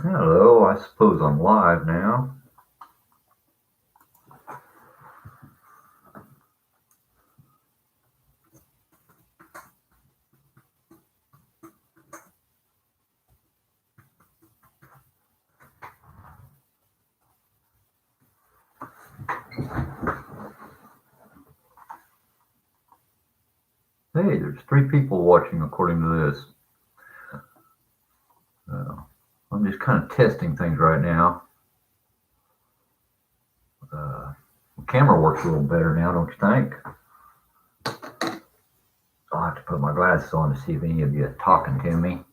Hello, I suppose I'm live now. Hey, there's 3 people watching according to this. Uh, I'm just kind of testing things right now. The camera works a little better now, don't you think? I'll have to put my glasses on to see if any of you are talking to me.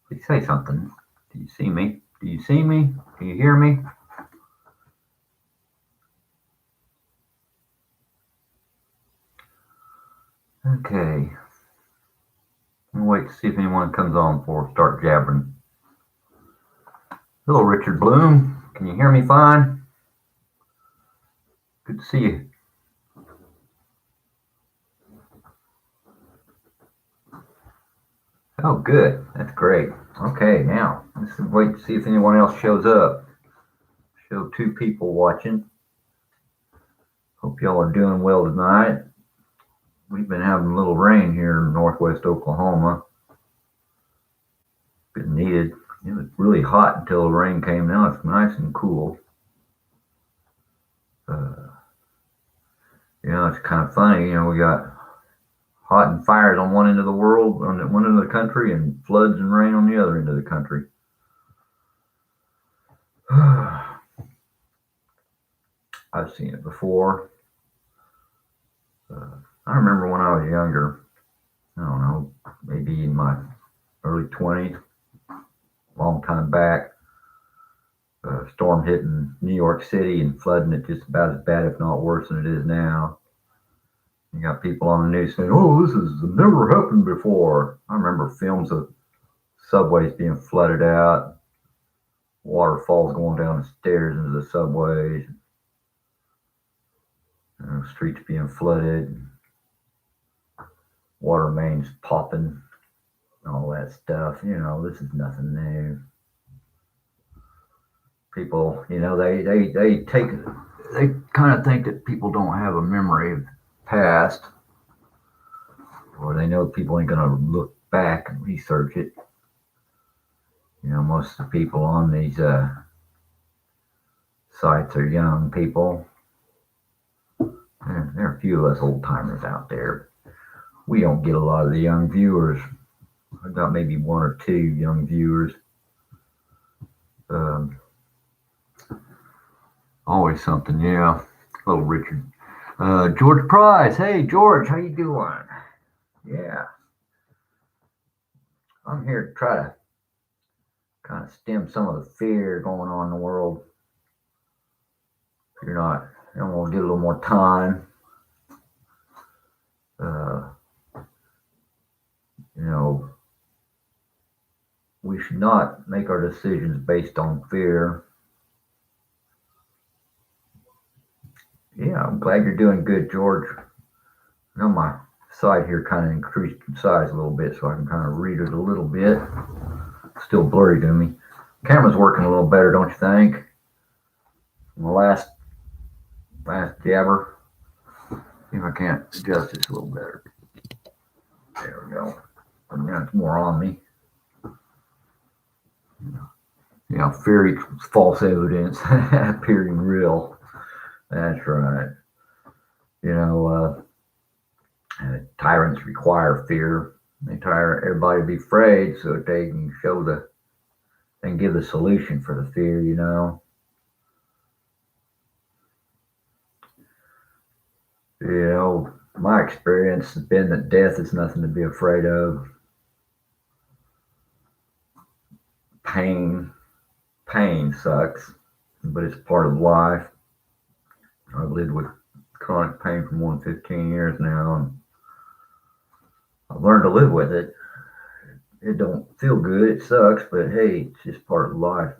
Please say something. Do you see me? Do you see me? Can you hear me? Okay. I'll wait to see if anyone comes on before I start jabbering. Hello, Richard Bloom. Can you hear me fine? Good to see you. Oh, good. That's great. Okay, now let's wait to see if anyone else shows up. Show 2 people watching. Hope y'all are doing well tonight. We've been having a little rain here in northwest Oklahoma. Been needed. It was really hot until the rain came. Now it's nice and cool. It's kind of funny. We got hot and fires on one end of the world, on one end of the country, and floods and rain on the other end of the country. I've seen it before. I remember when I was younger, I don't know, maybe in my early 20s, long time back, a storm hitting New York City and flooding it just about as bad, if not worse, than it is now. You got people on the news saying, "Oh, this has never happened before." I remember films of subways being flooded out, waterfalls going down the stairs into the subways, streets being flooded, water mains popping, all that stuff. This is nothing new. People, they kind of think that people don't have a memory of the past, or they know people ain't gonna look back and research it. Most of the people on these sites are young people. There are a few of us old timers out there. We don't get a lot of the young viewers. I got maybe 1 or 2 young viewers. Um, Always something, yeah. Little Richard. George Price. Hey, George, how you doing? Yeah. I'm here to try to kind of stem some of the fear going on in the world. If you're not, you don't want to get a little more time. Uh, you know, we should not make our decisions based on fear. Yeah, I'm glad you're doing good, George. My side here kind of increased in size a little bit so I can kind of read it a little bit. Still blurry to me. Camera's working a little better, don't you think? From the last jabber. See if I can't adjust this a little better. There we go. Now it's more on me. Fear equals false evidence appearing real. That's right. You know, tyrants require fear. They tire everybody to be afraid so that they can give the solution for the fear. My experience has been that death is nothing to be afraid of. Pain sucks, but it's part of life. I've lived with chronic pain for more than 15 years now, and I've learned to live with it. It don't feel good, it sucks, but hey, it's just part of life.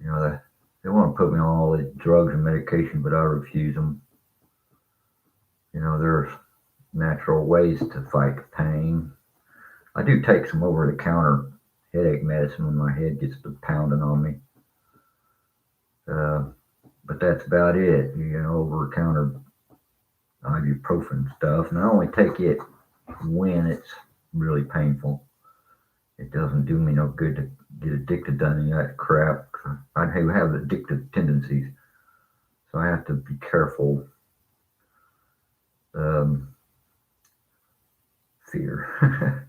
They want to put me on all these drugs and medication, but I refuse them. There's natural ways to fight pain. I do take some over-the-counter headache medicine when my head gets to pounding on me. But that's about it. Over-the-counter ibuprofen stuff, and I only take it when it's really painful. It doesn't do me no good to get addicted to any of that crap. I have addictive tendencies, so I have to be careful. Fear.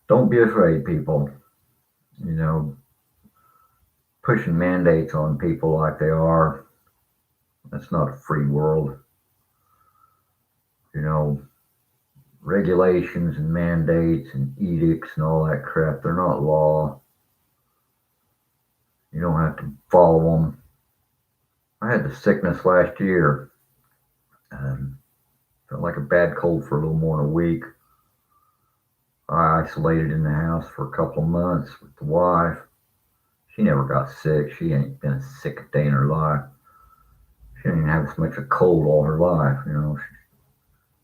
Don't be afraid, people. Pushing mandates on people like they are, that's not a free world. Regulations and mandates and edicts and all that crap, they're not law. You don't have to follow them. I had the sickness last year. Felt like a bad cold for a little more than a week. I isolated in the house for a couple of months with the wife. She never got sick. She ain't been sick a day in her life. She didn't even have as much a cold all her life.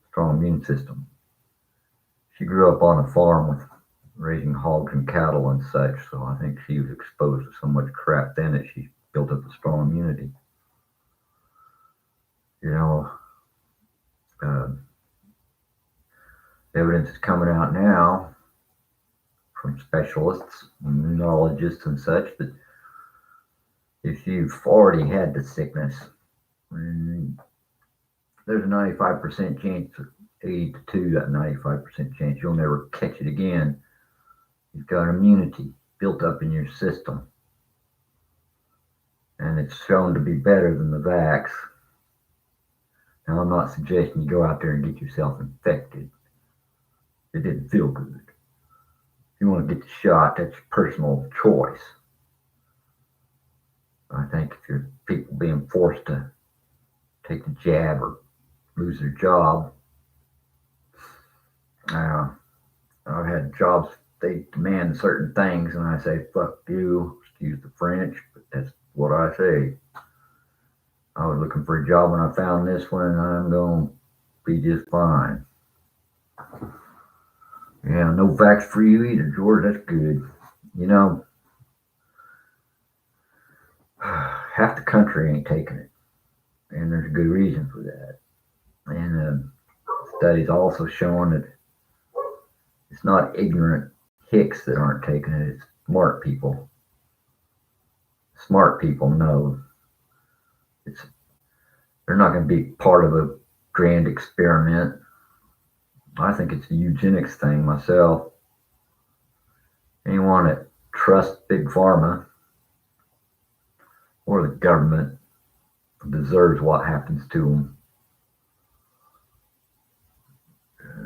Strong immune system. She grew up on a farm with raising hogs and cattle and such, so I think she was exposed to so much crap then that she built up a strong immunity. Evidence is coming out now from specialists, immunologists and such, that if you've already had the sickness, there's a 95% chance, 82 that 95% chance you'll never catch it again. You've got immunity built up in your system, and it's shown to be better than the vax. Now, I'm not suggesting you go out there and get yourself infected. It didn't feel good. If you want to get the shot, that's your personal choice. I think if you're people being forced to take the jab or lose their job, I've had jobs, they demand certain things, and I say, fuck you, excuse the French, but that's what I say. I was looking for a job when I found this one, and I'm going to be just fine. Yeah, no vax for you either, George. That's good. Half the country ain't taking it, and there's a good reason for that. And studies also showing that it's not ignorant hicks that aren't taking it, it's smart people. Smart people know they're not going to be part of a grand experiment. I think it's a eugenics thing myself. Anyone that trusts Big Pharma or the government deserves what happens to them.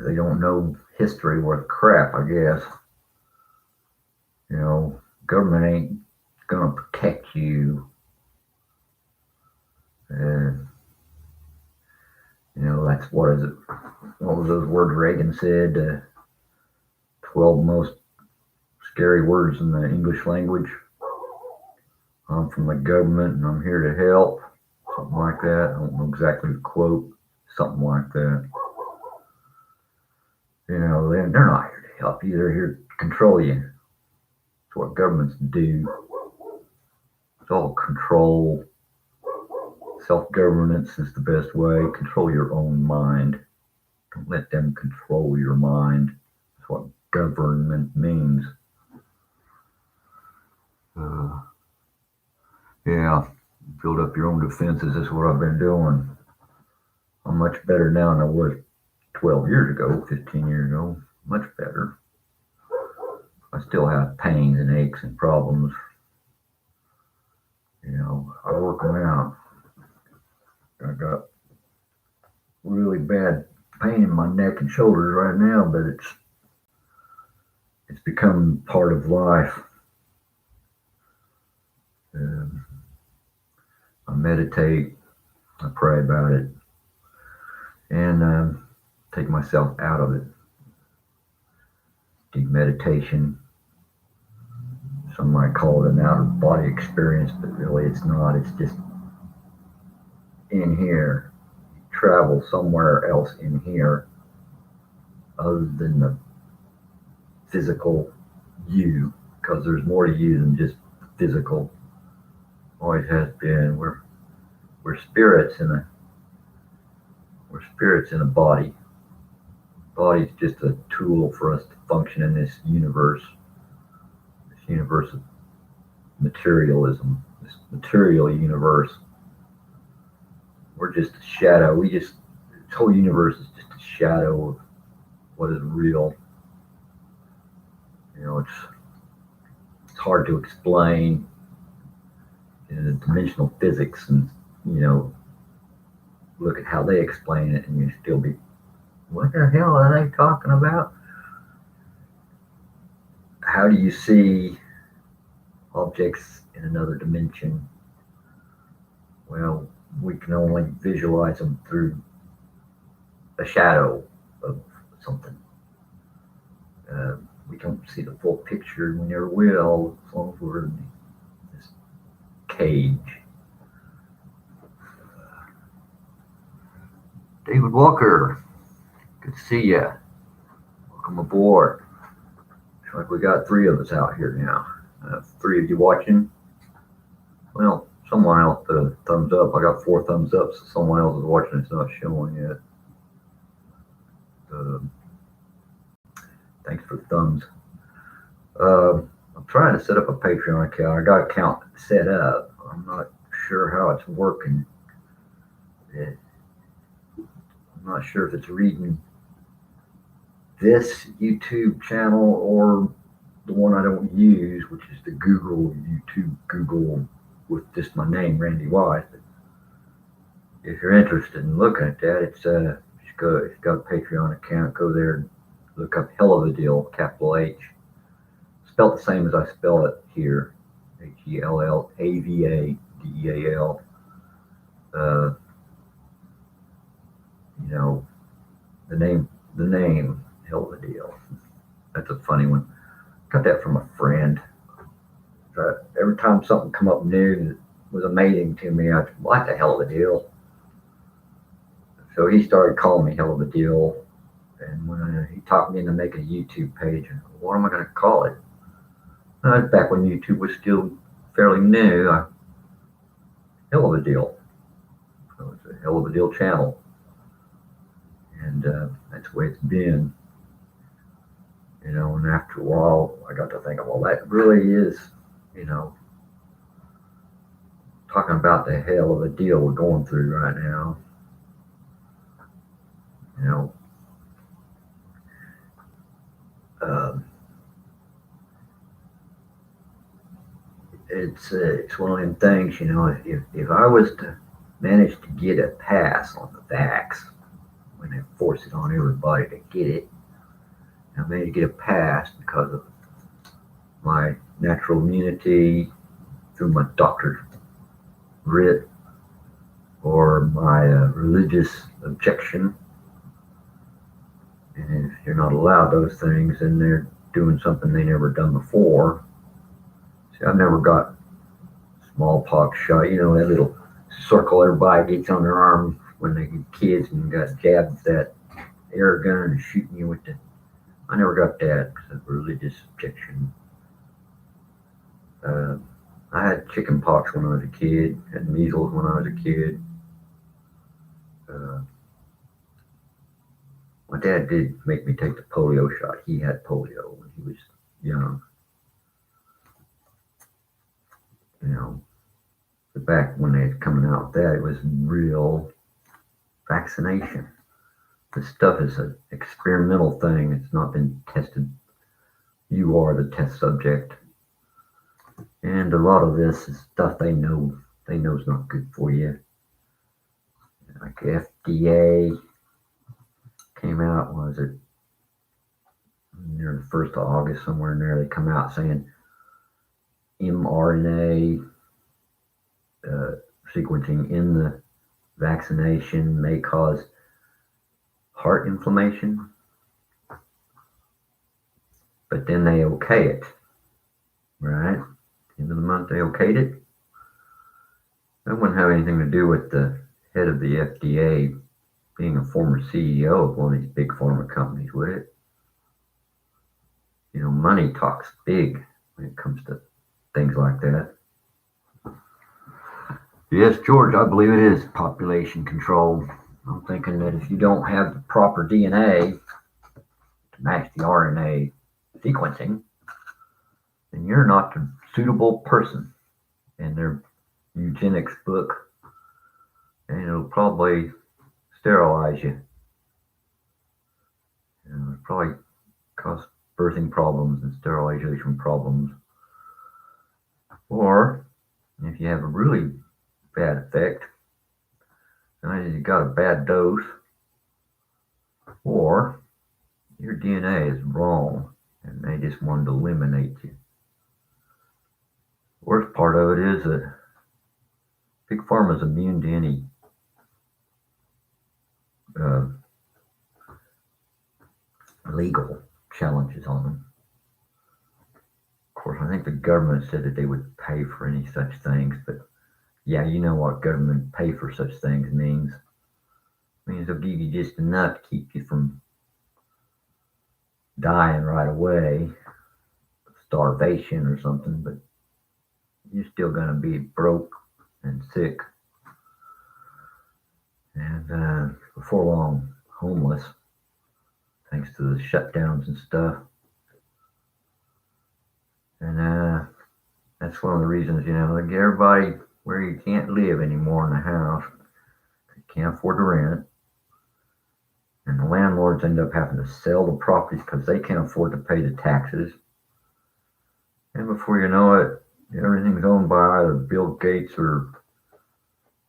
They don't know history worth crap, I guess. Government ain't gonna protect you. That's what is it? What was those words Reagan said? 12 most scary words in the English language. I'm from the government and I'm here to help. Something like that. I don't know exactly the quote. Something like that. They're not here to help you. They're here to control you. That's what governments do. It's all control. Self-governance is the best way. Control your own mind. Don't let them control your mind. That's what government means. Yeah, build up your own defenses. That's what I've been doing. I'm much better now than I was 12 years ago, 15 years ago. Much better. I still have pains and aches and problems. I work them out. I got really bad pain in my neck and shoulders right now, but it's become part of life. I meditate, I pray about it, and take myself out of it. Deep meditation. Some might call it an out-of-body experience, but really it's not. It's just in here. You travel somewhere else in here other than the physical you. because there's more to you than just physical. Always has been. We're spirits in a we're spirits in a body. Body's just a tool for us to function in this universe. This universe of materialism. This material universe. We're just a shadow. This whole universe is just a shadow of what is real. It's hard to explain in the dimensional physics, and look at how they explain it, and you still be, what the hell are they talking about? How do you see objects in another dimension? Well, we can only visualize them through a shadow of something. We don't see the full picture. We never will, as long as we're in this cage. David Walker, good to see you. Welcome aboard. Looks like we got 3 of us out here now. 3 of you watching. Well, someone else put a thumbs up. I got 4 thumbs up, so someone else is watching. It's not showing yet. Thanks for the thumbs. I'm trying to set up a Patreon account. I got an account set up. I'm not sure how it's working. I'm not sure if it's reading this YouTube channel or the one I don't use, which is the Google with just my name, Randy Wise. But if you're interested in looking at that, it's if you got a Patreon account, go there and look up Hell of a Deal, capital H, spelled the same as I spell it here, HELLAVADEAL. The name, Hell of a Deal. That's a funny one. Got that from a friend. Every time something come up new that was amazing to me, I said, what the hell of a deal? So he started calling me Hell of a Deal. And when he talked me into making a YouTube page, what am I going to call it? Back when YouTube was still fairly new, Hell of a Deal. So it's a Hell of a Deal channel. And that's the way it's been. And after a while, I got to thinking, well, that really is, talking about the hell of a deal we're going through right now. It's one of them things, if I was to manage to get a pass on the vax, when they force it on everybody to get it, I managed to get a pass because of my natural immunity through my doctor's writ or my religious objection. And if you're not allowed those things, then they're doing something they never done before. See, I've never got smallpox shot. That little circle everybody gets on their arm when they get kids and got jabbed with that air gun and shooting you with the. I never got that because of religious objection. I had chicken pox when I was a kid, had measles when I was a kid. My dad did make me take the polio shot. He had polio when he was young. But back when they was coming out with that, it was real vaccination. This stuff is an experimental thing. It's not been tested. You are the test subject. And a lot of this is stuff they know is not good for you. Like FDA came out, was it near the 1st of August, somewhere in there, they come out saying mRNA sequencing in the vaccination may cause heart inflammation. But then they okay it, right? End of the month, they okayed it. That wouldn't have anything to do with the head of the FDA being a former CEO of one of these big pharma companies, would it? Money talks big when it comes to things like that. Yes, George, I believe it is population control. I'm thinking that if you don't have the proper DNA to match the RNA sequencing, then you're not the suitable person in their eugenics book, and it'll probably sterilize you. It'll probably cause birthing problems and sterilization problems. Or if you have a really bad effect, then you got a bad dose, or your DNA is wrong and they just wanted to eliminate you. The worst part of it is that Big Pharma is immune to any legal challenges on them. Of course, I think the government said that they would pay for any such things, but yeah, you know what government pay for such things means. It means they'll give you just enough to keep you from dying right away, starvation or something, but you're still going to be broke and sick, and before long, homeless, thanks to the shutdowns and stuff. And that's one of the reasons, like everybody where you can't live anymore in the house, you can't afford to rent, and the landlords end up having to sell the properties because they can't afford to pay the taxes. And before you know it, everything's owned by either Bill Gates or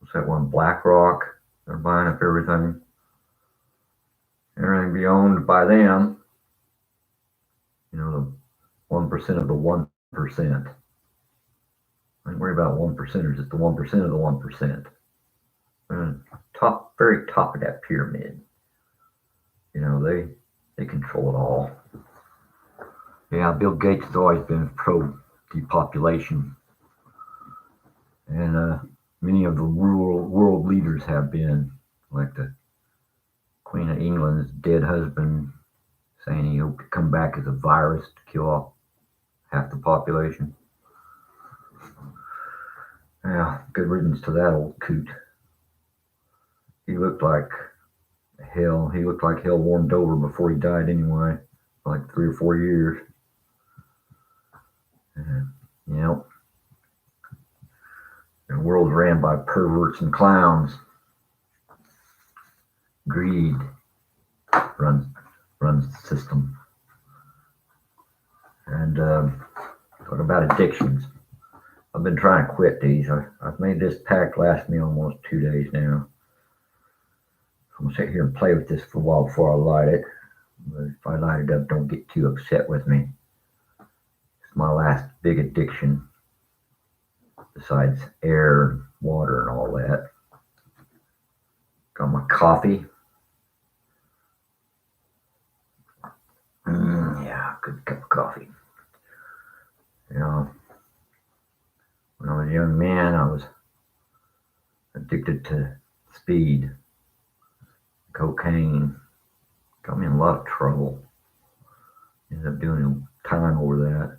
what's that one, BlackRock. They're buying up everything. Everything be owned by them. The 1% of the 1%. I don't worry about 1%ers. It's the 1% of the 1%. Very top of that pyramid. They control it all. Yeah, Bill Gates has always been pro depopulation, and many of the world leaders have been, like the Queen of England's dead husband saying he hoped to come back as a virus to kill off half the population. Yeah, good riddance to that old coot. He looked like hell. He looked like hell warmed over before he died anyway, for like 3 or 4 years. The world's ran by perverts and clowns. Greed runs the system. And talk about addictions. I've been trying to quit these. I've made this pack last me almost 2 days now. I'm gonna sit here and play with this for a while before I light it. But if I light it up, don't get too upset with me. It's my last big addiction, besides air, water, and all that. Got my coffee. Yeah, good cup of coffee. When I was a young man, I was addicted to speed, cocaine. Got me in a lot of trouble. Ended up doing time over that.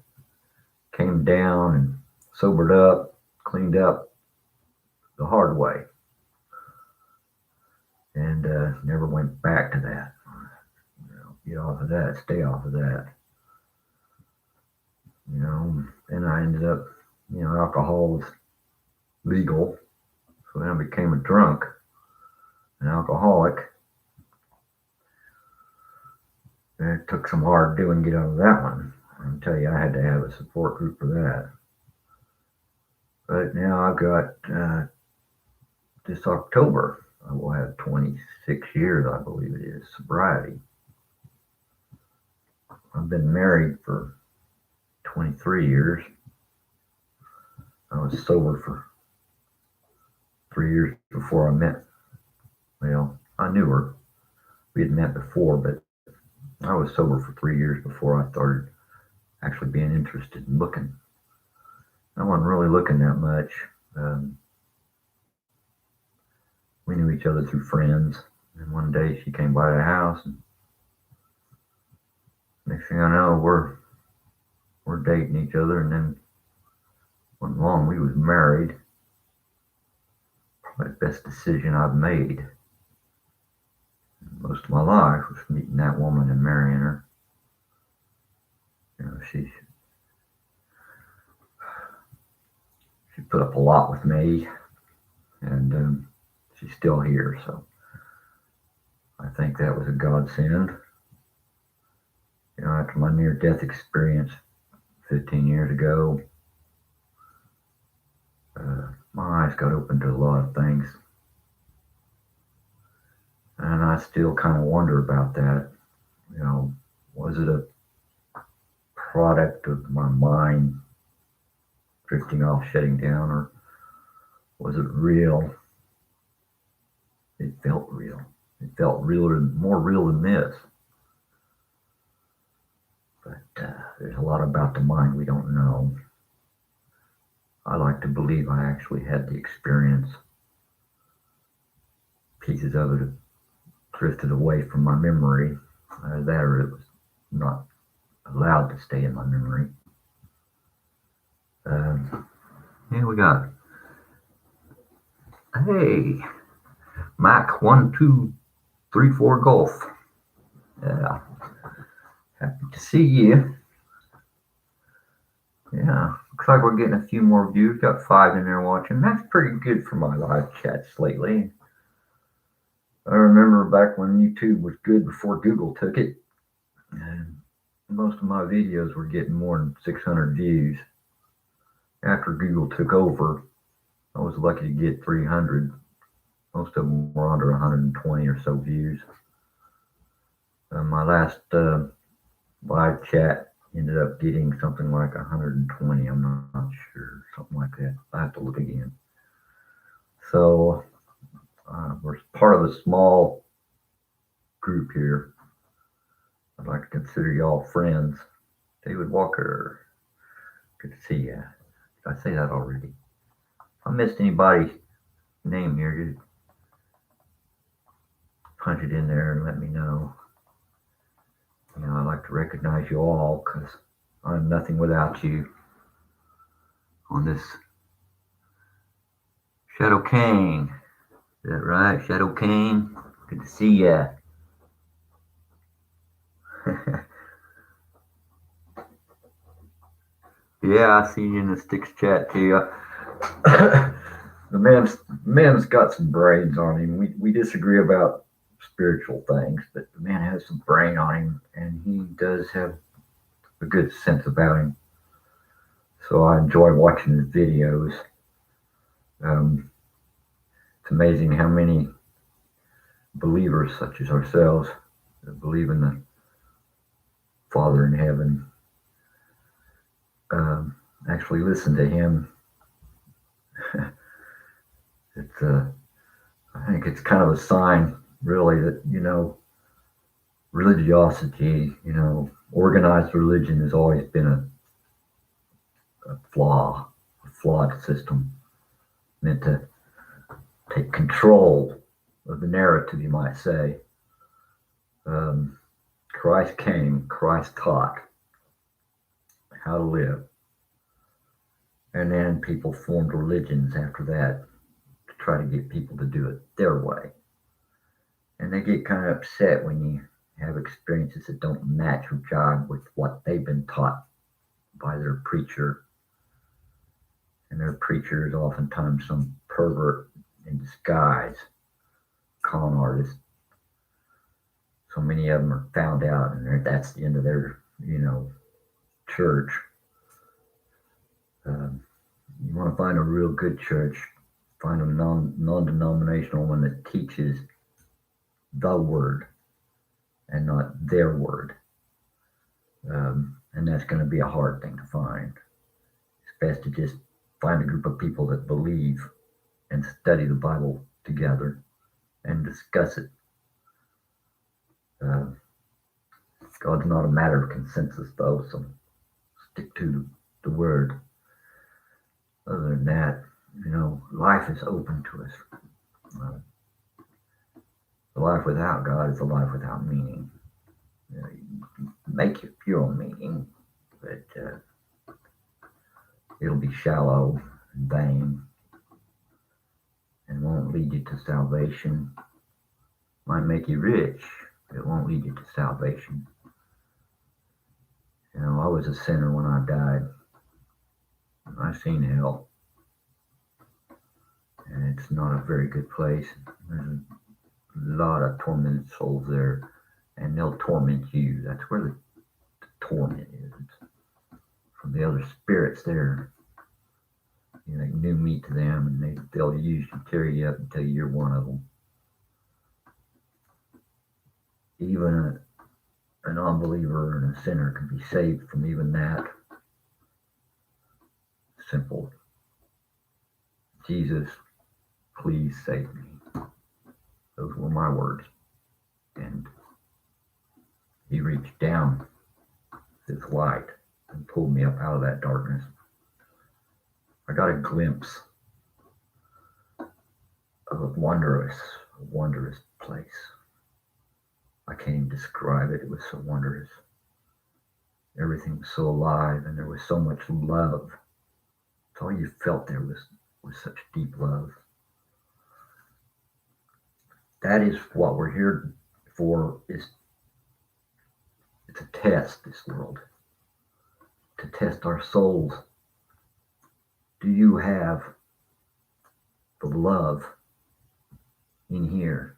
Came down and sobered up, cleaned up the hard way, and never went back to that. Get off of that, stay off of that. Then I ended up, alcohol was legal, so then I became a drunk, an alcoholic. And it took some hard doing to get out of that one. I can tell you, I had to have a support group for that. But now I've got, this October, I will have 26 years, I believe it is, sobriety. I've been married for 23 years. I was sober for 3 years before I met. Well, I knew her. We had met before, but I was sober for 3 years before I started actually being interested in looking. I wasn't really looking that much. We knew each other through friends. And one day she came by the house, and next thing I know, we're were dating each other, and then wasn't long we was married. Probably the best decision I've made most of my life was meeting that woman and marrying her. You know, she put up a lot with me, and she's still here. So I think that was a godsend. You know, after my near-death experience 15 years ago, my eyes got open to a lot of things, and I still kind of wonder about that. You know, was it a product of my mind drifting off, shutting down, or was it real? It felt real. It felt realer, more real than this. But there's a lot about the mind we don't know. I like to believe I actually had the experience. Pieces of it drifted away from my memory. That or it was not allowed to stay in my memory. Yeah, we got, hey, Mac 1234 Golf. Yeah, happy to see you. Yeah, looks like we're getting a few more views. Got 5 in there watching. That's pretty good for my live chats lately. I remember back when YouTube was good before Google took it, and most of my videos were getting more than 600 views. After Google took over, I was lucky to get 300. Most of them were under 120 or so views. My last live chat ended up getting something like 120. I'm not sure, something like that. I have to look again. So we're part of a small group here. I'd like to consider y'all friends. David Walker, good to see you. Did I say that already? If I missed anybody's name here, just punch it in there and let me know. You know, I like to recognize you all because I'm nothing without you on this Shadow Kane. Is that right? Shadow Kane? Good to see ya. Yeah, I see you in the Sticks chat too. The man's got some brains on him. We disagree about spiritual things, but the man has some brain on him, and he does have a good sense about him. So I enjoy watching his videos. It's amazing how many believers, such as ourselves, that believe in the Father in heaven, actually listen to him. I think it's kind of a sign, really, that, you know, religiosity, you know, organized religion has always been a flawed system meant to take control of the narrative, you might say. Christ came, Christ taught how to live, and then people formed religions after that to try to get people to do it their way. And they get kind of upset when you have experiences that don't match or jive with what they've been taught by their preacher. And their preacher is oftentimes some pervert in disguise, con artist. So many of them are found out, and that's the end of their, you know, church. You want to find a real good church, find a non-denominational one that teaches the word and not their word. And that's going to be a hard thing to find. It's best to just find a group of people that believe and study the Bible together and discuss it. God's not a matter of consensus, though, so stick to the word. Other than that, you know, life is open to us. The life without God is a life without meaning. You know, you make your own meaning, but it'll be shallow and vain and won't lead you to salvation. Might make you rich, but it won't lead you to salvation. You know, I was a sinner when I died. I seen hell, and it's not a very good place. There's a lot of tormented souls there, and they'll torment you. That's where the torment is. It's from the other spirits there. You know, new meat to them, and they'll use you, tear you up until you're one of them. Even an unbeliever and a sinner can be saved from even that. Simple. Jesus, please save me. Those were my words. And he reached down his light and pulled me up out of that darkness. I got a glimpse of a wondrous place. I can't even describe it. It was so wondrous. Everything was so alive, and there was so much love. That's all you felt there was such deep love. That is what we're here for. It's a test, this world. To test our souls. Do you have the love in here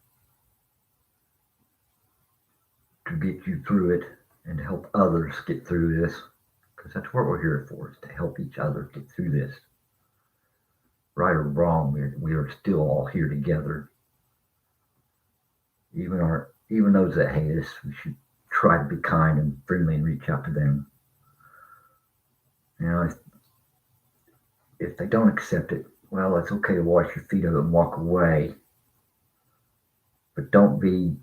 to get you through it and to help others get through this? Because that's what we're here for, is to help each other get through this. Right or wrong, we are still all here together. Even those that hate us, we should try to be kind and friendly and reach out to them. You know, if they don't accept it, well, it's okay to wash your feet of it and walk away. But don't be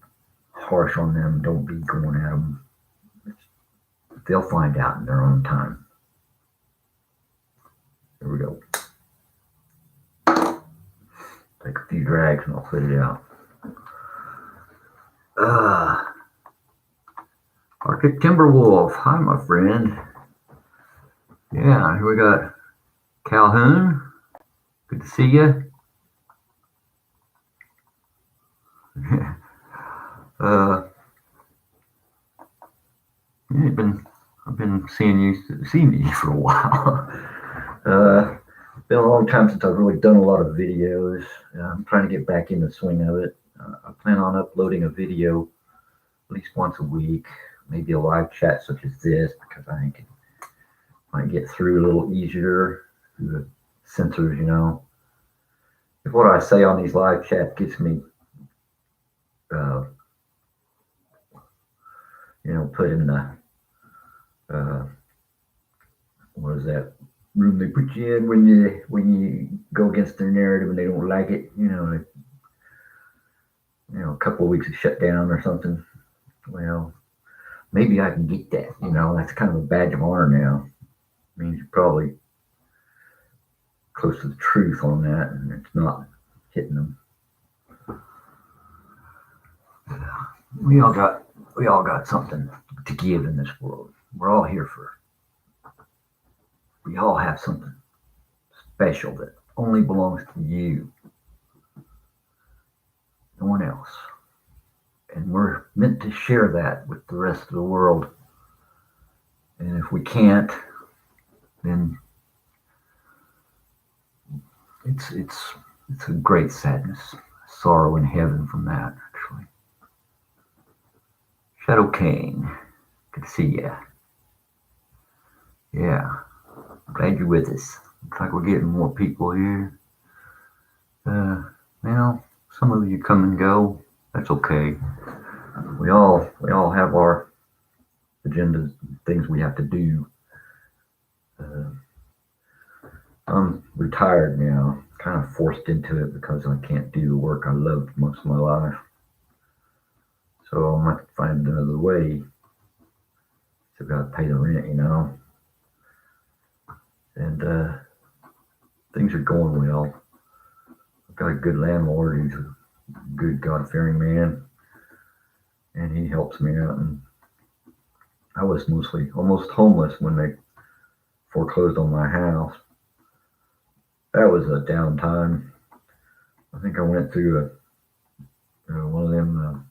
harsh on them. Don't be going at them. They'll find out in their own time. Here we go. Take a few drags and I'll put it out. Arctic Timberwolf. Hi, my friend. Yeah, here we got Calhoun. Good to see you. I've been seeing you for a while. Been a long time since I've really done a lot of videos. I'm trying to get back in the swing of it. I plan on uploading a video at least once a week, maybe a live chat such as this, because I think it might get through a little easier through the censors, you know. If what I say on these live chats gets me, put in the, what is that room they put you in when you go against their narrative and they don't like it, a couple of weeks of shutdown or something. Well, maybe I can get that, that's kind of a badge of honor now. It means you're probably close to the truth on that, and it's not hitting them. We all got something to give in this world. We're all here we all have something special that only belongs to you. No one else. And we're meant to share that with the rest of the world. And if we can't, then it's a great sadness, sorrow in heaven from that, actually. Shadow King, good to see you. Yeah, glad you're with us. Looks like we're getting more people here. Some of you come and go. That's okay. We all have our agendas, things we have to do. I'm retired now, kind of forced into it because I can't do the work I loved most of my life. So I'm going to have to find another way. Still got to pay the rent, And things are going well. I've got a good landlord. He's a good God-fearing man. And he helps me out. And I was almost homeless when they foreclosed on my house. That was a downtime. I think I went through one of them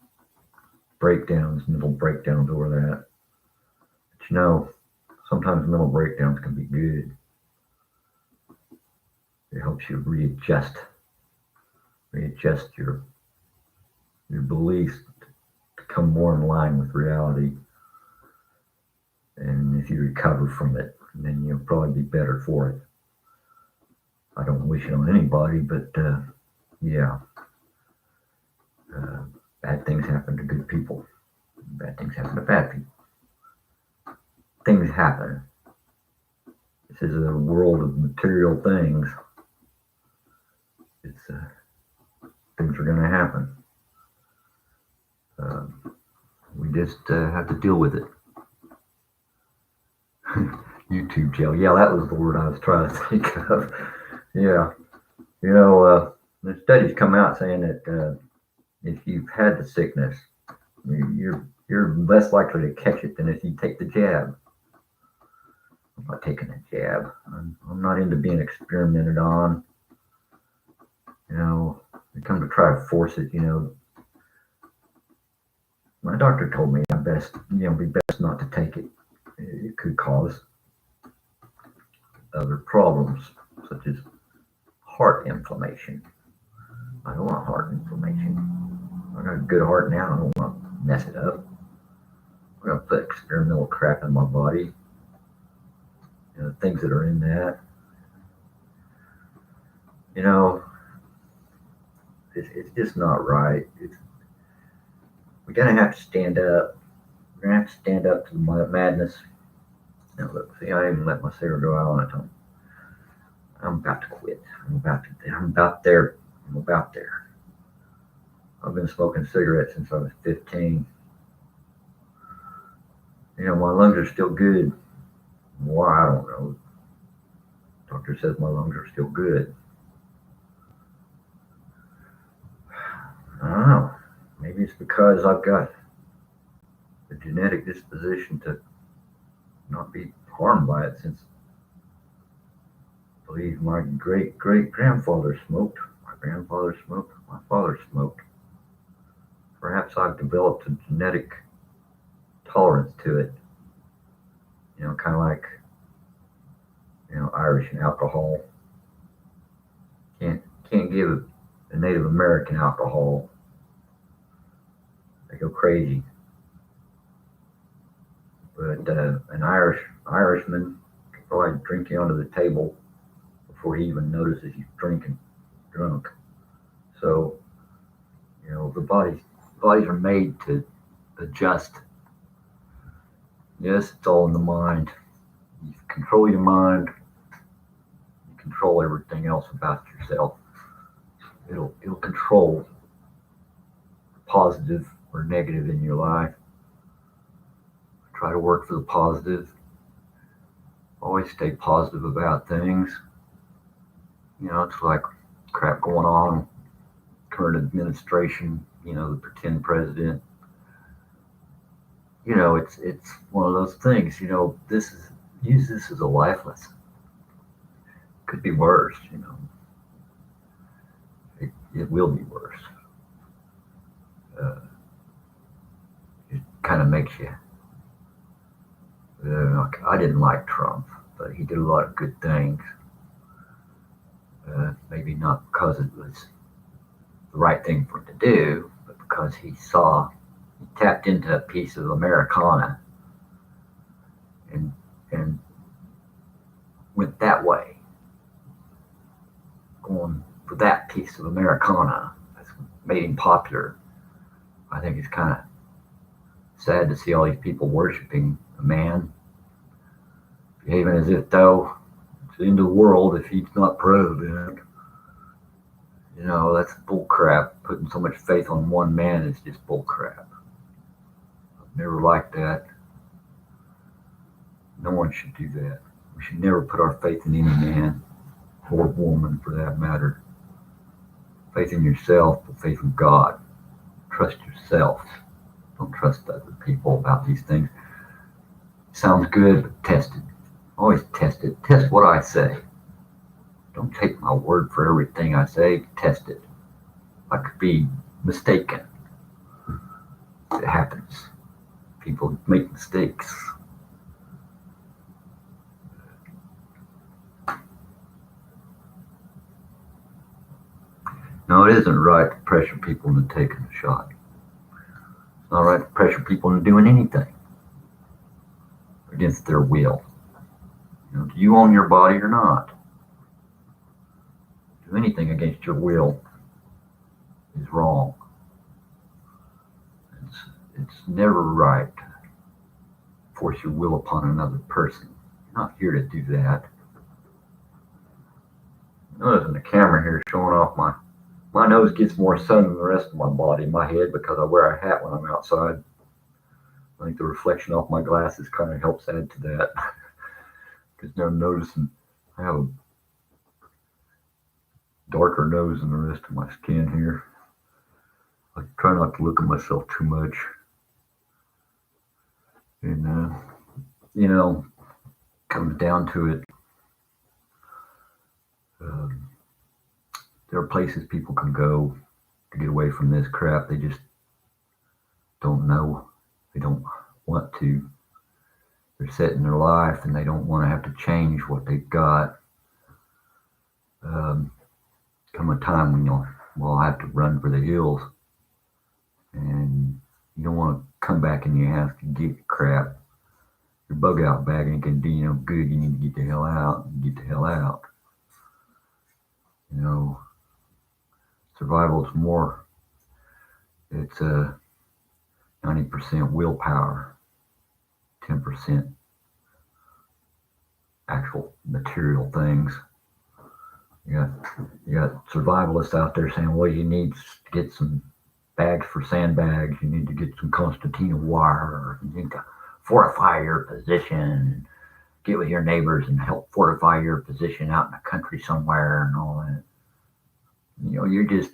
breakdowns, mental breakdowns over that. But sometimes mental breakdowns can be good. It helps you readjust your beliefs to come more in line with reality. And if you recover from it, then you'll probably be better for it. I don't wish it on anybody, but yeah, bad things happen to good people. Bad things happen to bad people. Things happen. This is a world of material things. It's things are going to happen. We just have to deal with it. YouTube jail. Yeah, that was the word I was trying to think of. Yeah. The studies come out saying that if you've had the sickness, you're less likely to catch it than if you take the jab. I'm not taking a jab. I'm not into being experimented on. They come to try to force it. My doctor told me be best not to take it. It could cause other problems, such as heart inflammation. I don't want heart inflammation. I got a good heart now. I don't want to mess it up. I'm going to put experimental crap in my body. Things that are in that. It's just not right. We're going to have to stand up. We're going to have to stand up to the madness. Look, see, I even let my cigarette go out on its own. I'm about to quit. I'm about there. I'm about there. I've been smoking cigarettes since I was 15. My lungs are still good. Why? I don't know. Doctor says my lungs are still good. I don't know. Maybe it's because I've got a genetic disposition to not be harmed by it, since I believe my great-great-grandfather smoked. My grandfather smoked. My father smoked. Perhaps I've developed a genetic tolerance to it. Kind of like, Irish and alcohol. Can't give a Native American alcohol. They go crazy. But an Irishman can probably drink you under the table before he even notices he's drunk. So, the bodies are made to adjust. Yes, it's all in the mind. You control your mind, you control everything else about yourself. It'll control positive or negative in your life. Try to work for the positive. Always stay positive about things. It's like crap going on. Current administration, the pretend president. It's one of those things. Use this as a life lesson. Could be worse. It will be worse. It kind of makes you. I didn't like Trump, but he did a lot of good things. Maybe not because it was the right thing for him to do, but because he tapped into a piece of Americana and went that way, going for that piece of Americana that's made him popular. I think it's kind of sad to see all these people worshiping a man, behaving as if though it's the end of the world if he's not president. That's bull crap. Putting so much faith on one man is just bull crap. I've never liked that. No one should do that. We should never put our faith in any man or woman, for that matter. Faith in yourself, but faith in God. Trust yourself. Don't trust other people about these things. Sounds good, but test it. Always test it. Test what I say. Don't take my word for everything I say. Test it. I could be mistaken. It happens. People make mistakes. No, it isn't right to pressure people into taking a shot. It's not right to pressure people into doing anything against their will. Do you own your body or not? Do anything against your will is wrong. It's, it's never right to force your will upon another person. You're not here to do that. Noticing the camera here showing off my nose gets more sun than the rest of my body, my head, because I wear a hat when I'm outside. I think the reflection off my glasses kind of helps add to that. Because now I'm noticing I have a darker nose than the rest of my skin here. I try not to look at myself too much. And, comes down to it, um, there are places people can go to get away from this crap. They just don't know. They don't want to. They're set in their life and they don't want to have to change what they've got. Come a time when you'll have to run for the hills, and you don't want to come back in your house to get crap. Your bug out bag ain't gonna do you no good. You need to get the hell out. Get the hell out. Survival is more. It's 90% willpower, 10% actual material things. You got survivalists out there saying, well, you need to get some bags for sandbags. You need to get some concertina wire. You need to fortify your position. Get with your neighbors and help fortify your position out in the country somewhere and all that. You're just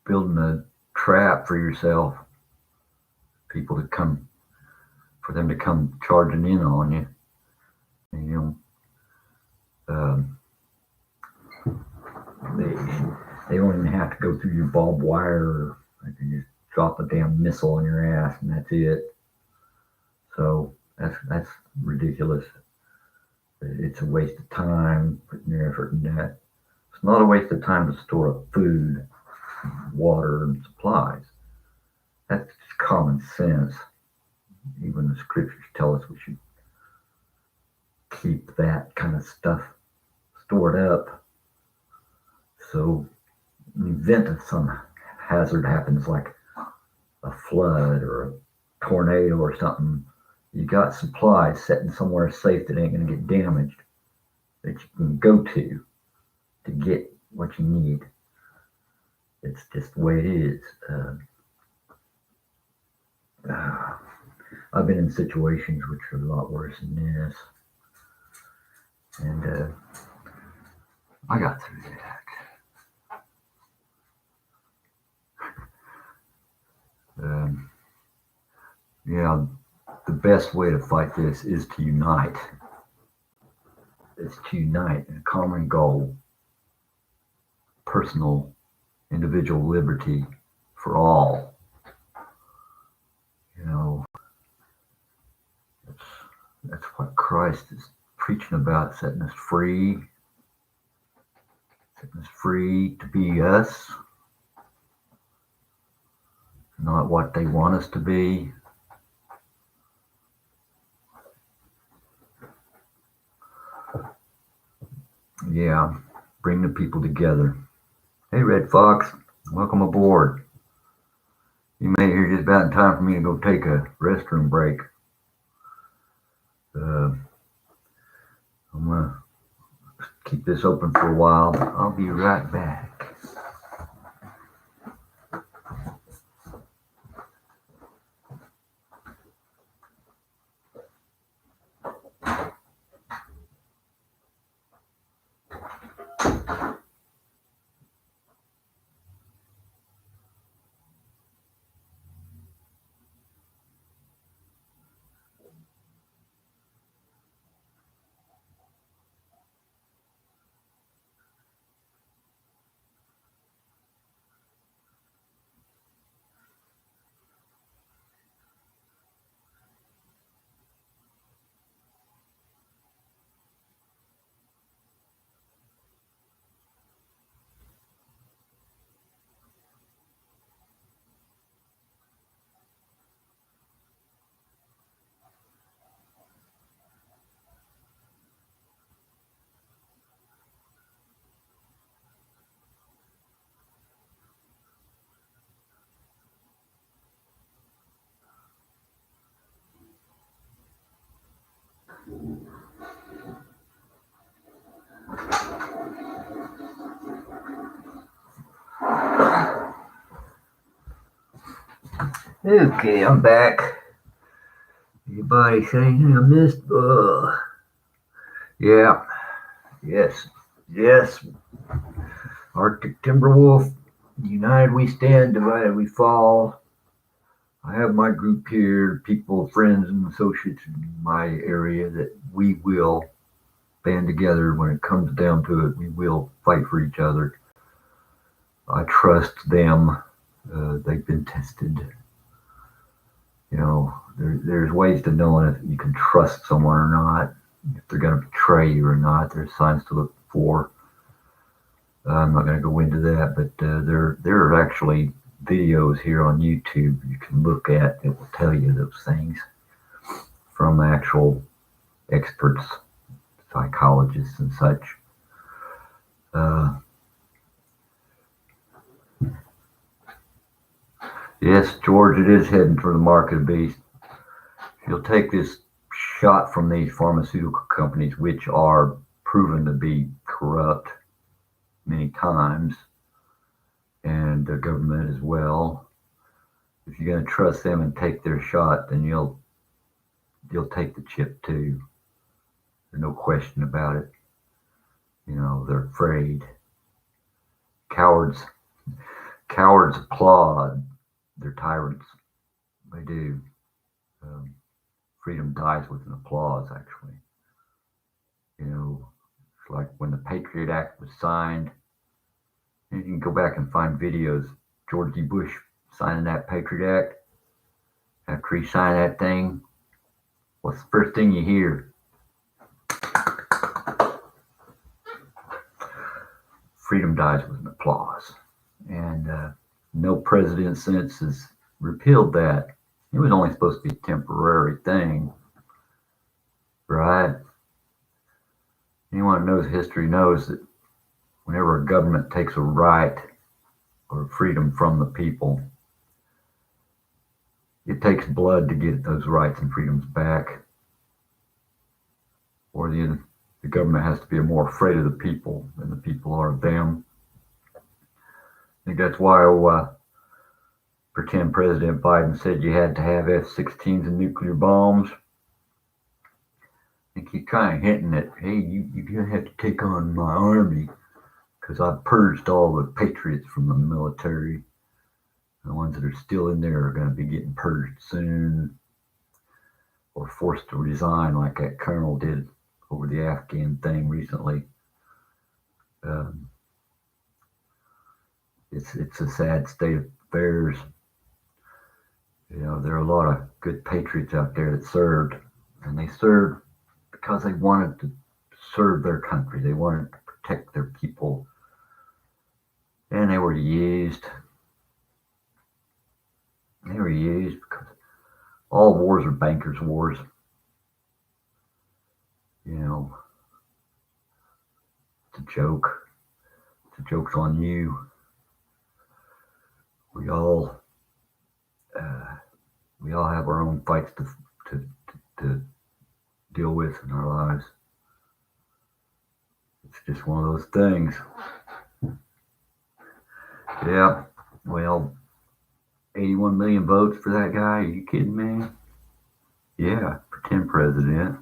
building a trap for yourself. For them to come charging in on you. And, they don't even have to go through your barbed wire. They can just drop a damn missile on your ass and that's it. So that's ridiculous. It's a waste of time putting your effort in that. It's not a waste of time to store up food, water, and supplies. That's just common sense. Even the scriptures tell us we should keep that kind of stuff stored up. So in the event of some hazard happens, like a flood or a tornado or something, you got supplies sitting somewhere safe that ain't going to get damaged, that you can go to get what you need. It's just the way it is. I've been in situations which are a lot worse than this, and I got through that. Yeah, the best way to fight this is to unite. It's to unite in a common goal, personal, individual liberty for all. That's what Christ is preaching about, setting us free to be us, not what they want us to be. Yeah, bring the people together. Hey, Red Fox, welcome aboard. You made it here just about in time for me to go take a restroom break. I'm gonna keep this open for a while. I'll be right back. Okay, I'm back. Anybody saying I missed? Yeah, yes. Arctic Timberwolf. United we stand, divided we fall. I have my group here, people, friends, and associates in my area that we will band together when it comes down to it. We will fight for each other. I trust them. They've been tested. There's ways to know if you can trust someone or not, if they're going to betray you or not. There's signs to look for. I'm not going to go into that, but there are actually videos here on YouTube you can look at that will tell you those things from actual experts, psychologists, and such. Uh, yes, George, it is heading for the mark of the beast. You'll take this shot from these pharmaceutical companies, which are proven to be corrupt many times, and the government as well. If you're going to trust them and take their shot, then you'll take the chip too. There's no question about it. They're afraid. Cowards applaud. They're tyrants. They do. Um, Freedom dies with an applause, actually. It's like when the Patriot Act was signed. You can go back and find videos. George W. Bush signing that Patriot Act. After he signed that thing, what's the first thing you hear? Freedom dies with an applause. And no president since has repealed that. It was only supposed to be a temporary thing, right? Anyone who knows history knows that whenever a government takes a right or freedom from the people, it takes blood to get those rights and freedoms back. Or the government has to be more afraid of the people than the people are of them. I think that's why pretend President Biden said you had to have F-16s and nuclear bombs. I think he's kind of hinting at, hey, you're going to have to take on my army because I've purged all the patriots from the military. The ones that are still in there are going to be getting purged soon or forced to resign like that colonel did over the Afghan thing recently. It's a sad state of affairs. There are a lot of good patriots out there that served, and they served because they wanted to serve their country. They wanted to protect their people, and they were used. They were used because all wars are bankers' wars. It's a joke. The joke's on you. We all have our own fights to deal with in our lives. It's just one of those things. Yeah, well, 81 million votes for that guy? Are you kidding me? Yeah, pretend president.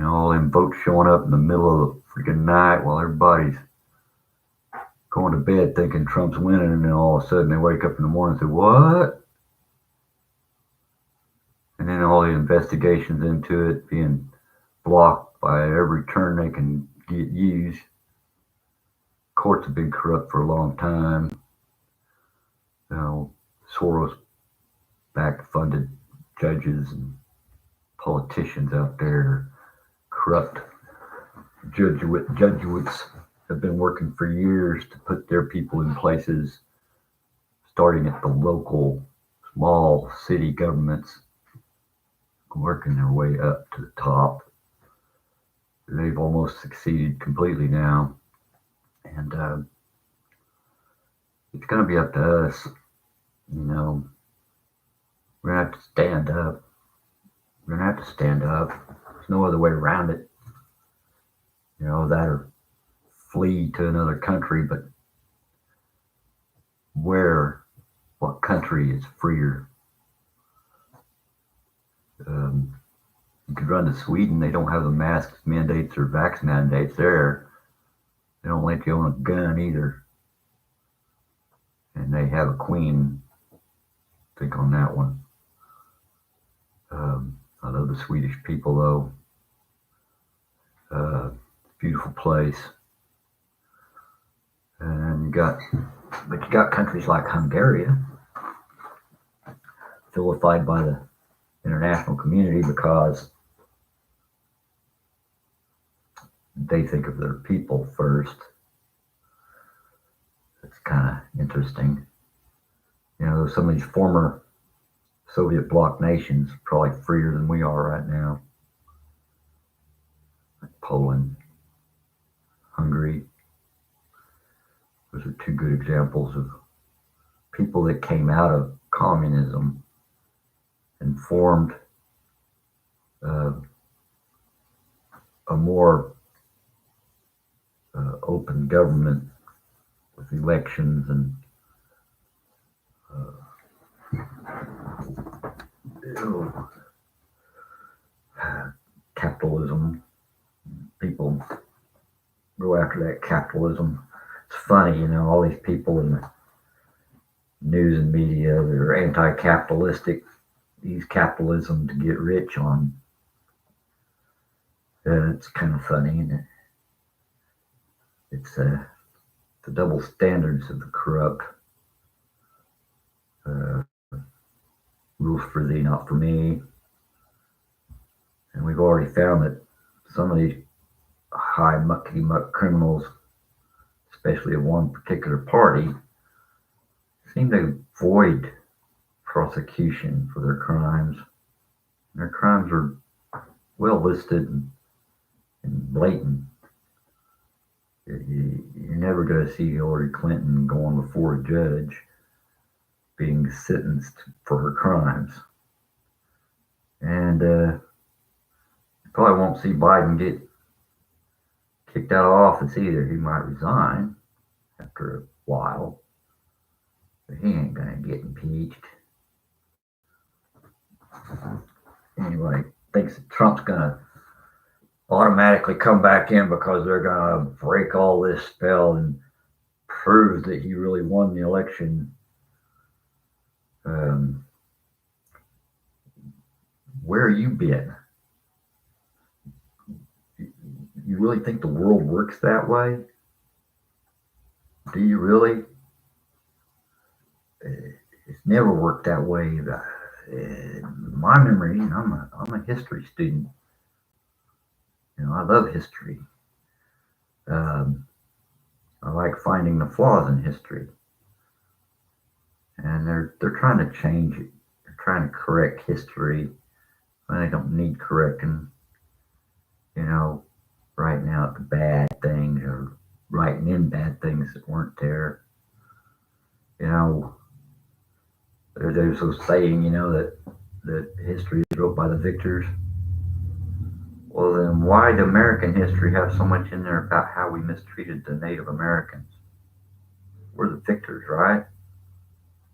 All them votes showing up in the middle of the freaking night while everybody's going to bed thinking Trump's winning, and then all of a sudden they wake up in the morning and say, what? And then all the investigations into it being blocked by every turn they can get used. Courts have been corrupt for a long time. Soros-backed funded judges and politicians out there, corrupt Jesuits have been working for years to put their people in places, starting at the local small city governments, working their way up to the top. They've almost succeeded completely now. And it's going to be up to us. We're going to have to stand up. We're going to have to stand up. There's no other way around it. That or flee to another country, but where what country is freer. You could run to Sweden. They don't have the mask mandates or vax mandates there. They don't let you own a gun either. And they have a queen. Think on that one. I love the Swedish people, though. Beautiful place. And you got countries like Hungary, vilified by the international community because they think of their people first. It's kind of interesting. You know, some of these former Soviet bloc nations are probably freer than we are right now. Like Poland, Hungary. Those are two good examples of people that came out of communism and formed a more open government with elections and capitalism. People go after that capitalism. It's funny, you know, all these people in the news and media that are anti-capitalistic use capitalism to get rich on. It's kind of funny, isn't it? It's the double standards of the corrupt. Rules for thee, not for me. And we've already found that some of these high muckety-muck criminals, especially of one particular party, seem to avoid prosecution for their crimes. Their crimes are well listed and blatant. You're never going to see Hillary Clinton going before a judge being sentenced for her crimes. And you probably won't see Biden get kicked out of office either. He might resign after a while, but he ain't going to get impeached. Anyway, thinks that Trump's going to automatically come back in because they're going to break all this spell and prove that he really won the election. Where you been? You really think the world works that way? Do you really? It's never worked that way. In my memory, I'm a history student. You know, I love history. I like finding the flaws in history, and they're trying to change it. They're trying to correct history when they don't need correcting. You know, writing out the bad things or writing in bad things that weren't there. You know, there's a saying, you know, that history is wrote by the victors. Well, then why did American history have so much in there about how we mistreated the Native Americans? We're the victors, right?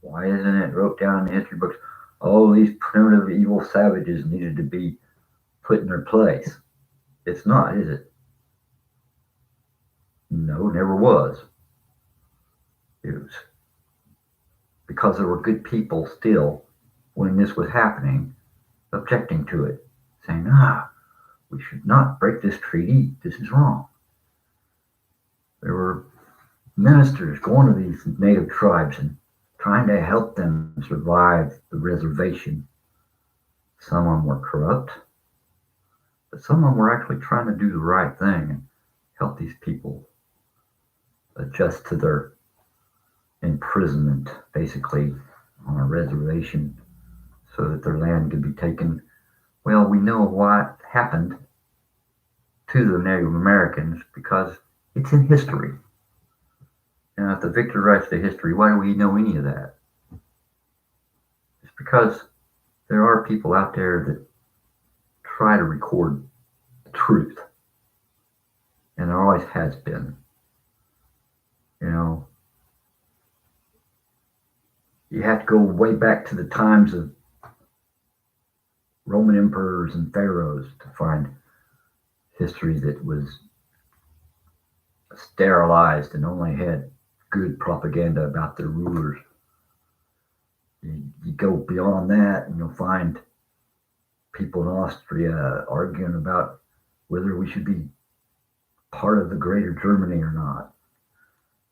Why isn't it wrote down in the history books? Oh, these primitive evil savages needed to be put in their place. It's not, is it? No, never was. It was because there were good people still, when this was happening, objecting to it, saying, we should not break this treaty. This is wrong. There were ministers going to these native tribes and trying to help them survive the reservation. Some of them were corrupt, but some of them were actually trying to do the right thing and help these people adjust to their imprisonment, basically, on a reservation so that their land could be taken. Well, we know what happened to the Native Americans because it's in history. And if the victor writes the history, why do we know any of that? It's because there are people out there that try to record truth. And there always has been. You know, you have to go way back to the times of Roman emperors and pharaohs to find history that was sterilized and only had good propaganda about their rulers. You go beyond that and you'll find people in Austria arguing about whether we should be part of the Greater Germany or not,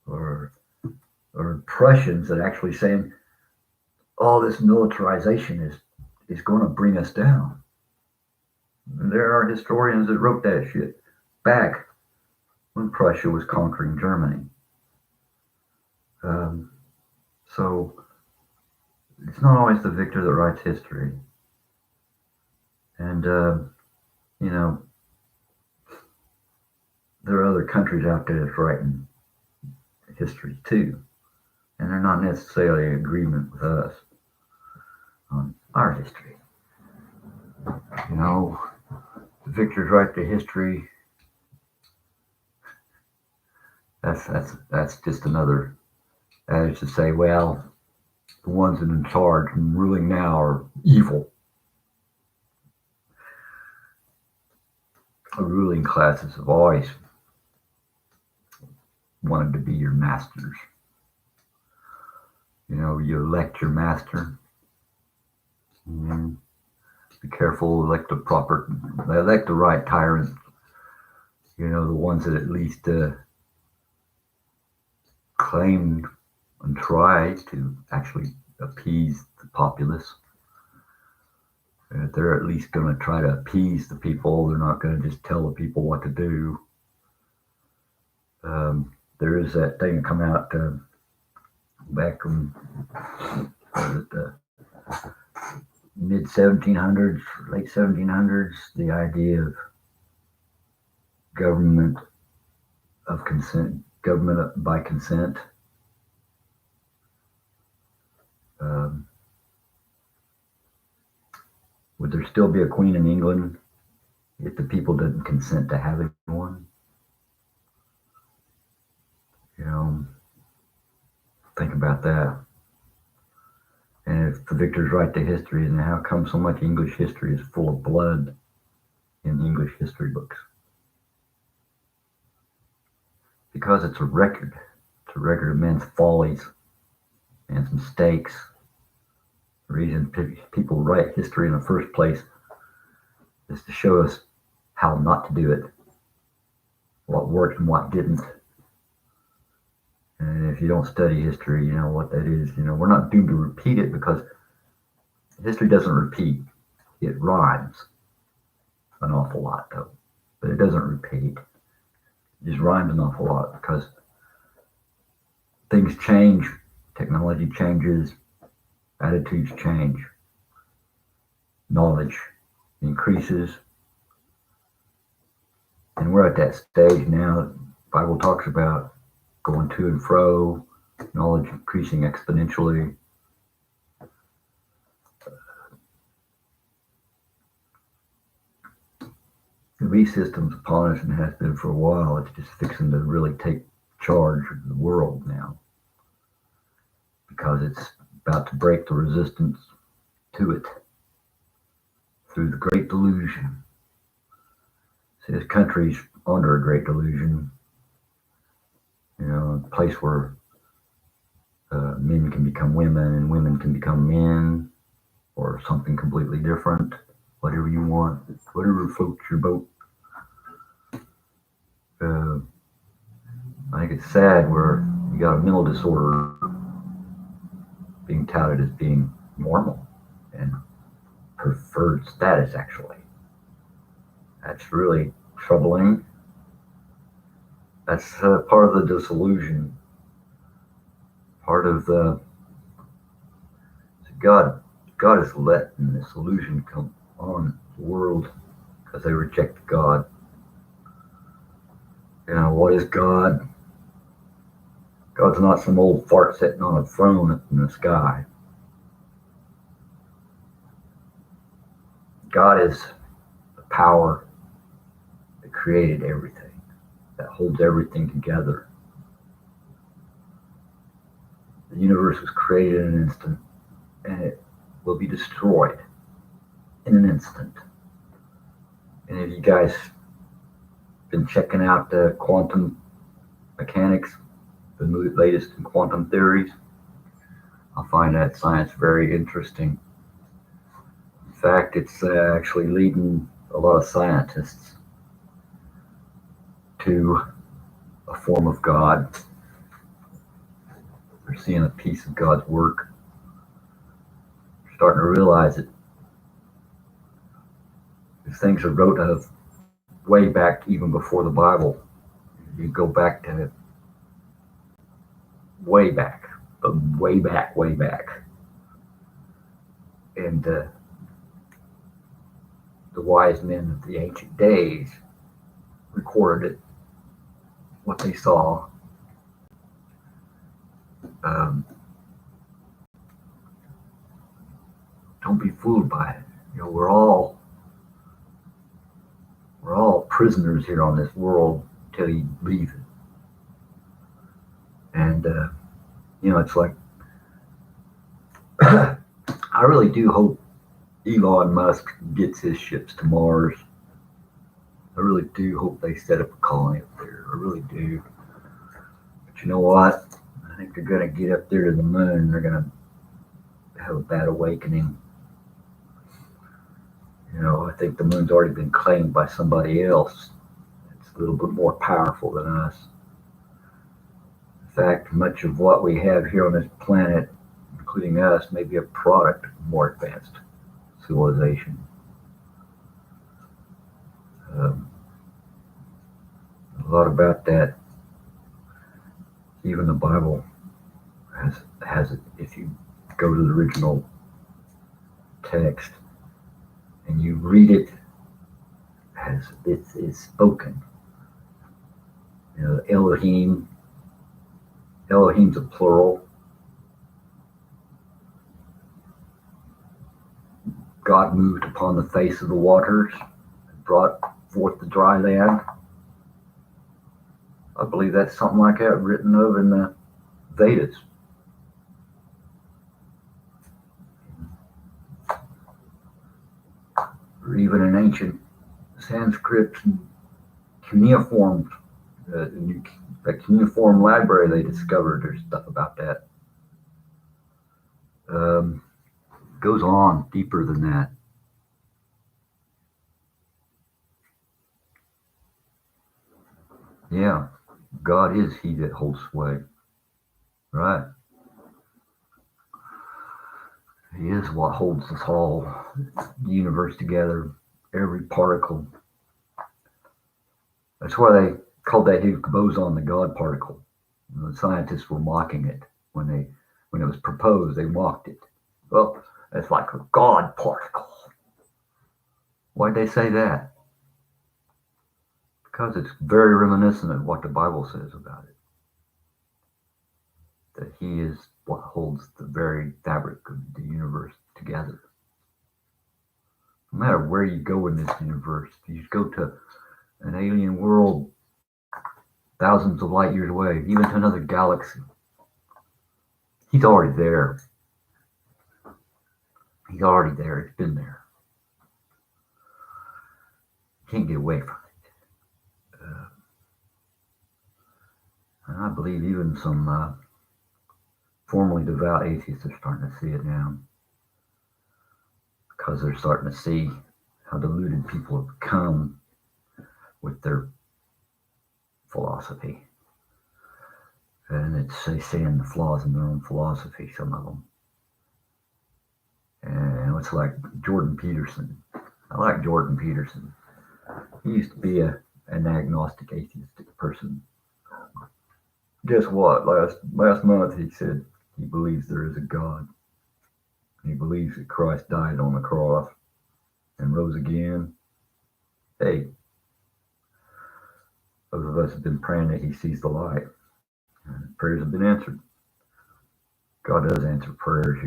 or Prussians that actually saying all this militarization is going to bring us down. And there are historians that wrote that shit back when Prussia was conquering Germany. So it's not always the victor that writes history. And, you know, there are other countries out there that's writing history too. And they're not necessarily in agreement with us on our history. You know, the victors write the history. That's just another adage to say, well, the ones that are in charge and ruling now are evil. The ruling classes have always wanted to be your masters. You know, you elect your master. Be careful, elect the right tyrant. You know, the ones that at least claimed and tried to actually appease the populace. They're at least going to try to appease the people. They're not going to just tell the people what to do. There is that thing that come out back in the mid 1700s, late 1700s, the idea of government of consent, government by consent. Would there still be a queen in England if the people didn't consent to having one? You know, think about that. And if the victors write the history, then how come so much English history is full of blood in English history books? Because it's a record. It's a record of men's follies, men's mistakes. The reason people write history in the first place is to show us how not to do it, what worked and what didn't. And if you don't study history, you know what that is. You know, we're not doomed to repeat it because history doesn't repeat. It rhymes an awful lot, though. But it doesn't repeat. It just rhymes an awful lot because things change, technology changes, attitudes change, knowledge increases. And we're at that stage now that the Bible talks about going to and fro, knowledge increasing exponentially. The beast system's upon us and has been for a while. It's just fixing to really take charge of the world now because it's about to break the resistance to it through the Great Delusion. See, this country's under a great delusion. You know, a place where men can become women and women can become men, or something completely different. Whatever you want, whatever floats your boat. I think it's sad where you got a mental disorder being touted as being normal and preferred status, actually. That's really troubling. That's part of the disillusion. Part of the God is letting this illusion come on the world because they reject God. You know, what is God? God's not some old fart sitting on a throne up in the sky. God is the power that created everything, that holds everything together. The universe was created in an instant, and it will be destroyed in an instant. And if you guys been checking out the quantum mechanics, the latest in quantum theories, I find that science very interesting. In fact, it's actually leading a lot of scientists to a form of God. They're seeing a piece of God's work. They're starting to realize that these things are wrote of way back, even before the Bible. You go back to way back, but way back, way back. And the wise men of the ancient days recorded it, what they saw. Don't be fooled by it. We're all prisoners here on this world until you leave it. And it's like I really do hope Elon Musk gets his ships to Mars. I really do hope they set up a colony up there. I really do. But you know what? I think they're going to get up there to the moon. They're going to have a bad awakening. I think the moon's already been claimed by somebody else. It's a little bit more powerful than us. In fact, much of what we have here on this planet, including us, may be a product of more advanced civilization. A lot about that. Even the Bible has it. If you go to the original text and you read it as it is spoken, Elohim's a plural. God moved upon the face of the waters and brought forth the dry land. I believe that's something like that written of in the Vedas. Or even in ancient Sanskrit and cuneiform, the cuneiform library they discovered, there's stuff about that. Goes on deeper than that. Yeah, God is he that holds sway. Right. He is what holds us all, the universe together, every particle. That's why they called that Higgs boson the God particle. The scientists were mocking it when it was proposed. They mocked it. Well, it's like a God particle. Why'd they say that? Because it's very reminiscent of what the Bible says about it. That he is what holds the very fabric of the universe together. No matter where you go in this universe, if you go to an alien world thousands of light years away, even to another galaxy, he's already there. He's already there. He's been there. Can't get away from it. And I believe even some formerly devout atheists are starting to see it now, because they're starting to see how deluded people have become with their philosophy. And they seeing the flaws in their own philosophy, some of them. And it's like Jordan Peterson. I like Jordan Peterson. He used to be an agnostic, atheistic person. Guess what? Last month he said he believes there is a God. He believes that Christ died on the cross and rose again. Hey, those of us have been praying that he sees the light. And prayers have been answered. God does answer prayers,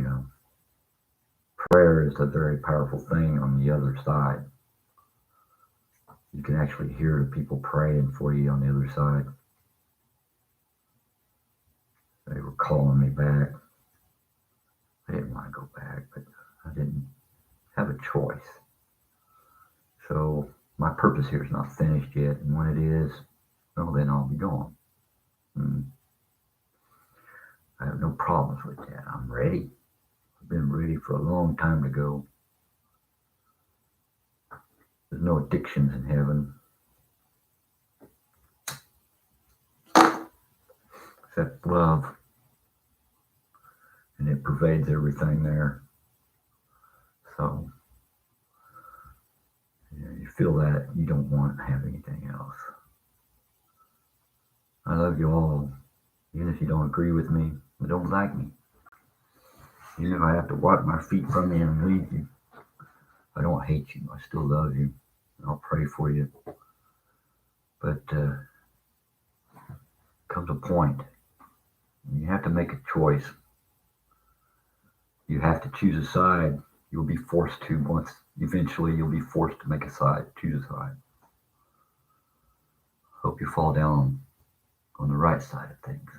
Prayer is a very powerful thing on the other side. You can actually hear the people praying for you on the other side. They were calling me back. I didn't want to go back, but I didn't have a choice. So my purpose here is not finished yet, and when it is, well, then I'll be gone. I have no problems with that. I'm ready. I've been ready for a long time to go. There's no addictions in heaven, except love, and it pervades everything there. So you feel that you don't want to have anything else. I love you all, even if you don't agree with me or don't like me. Even if I have to wipe my feet from you and leave you, I don't hate you. I still love you. I'll pray for you. But comes a point you have to make a choice. You have to choose a side. You'll be forced to once. Eventually, you'll be forced to make a side. Choose a side. Hope you fall down on the right side of things.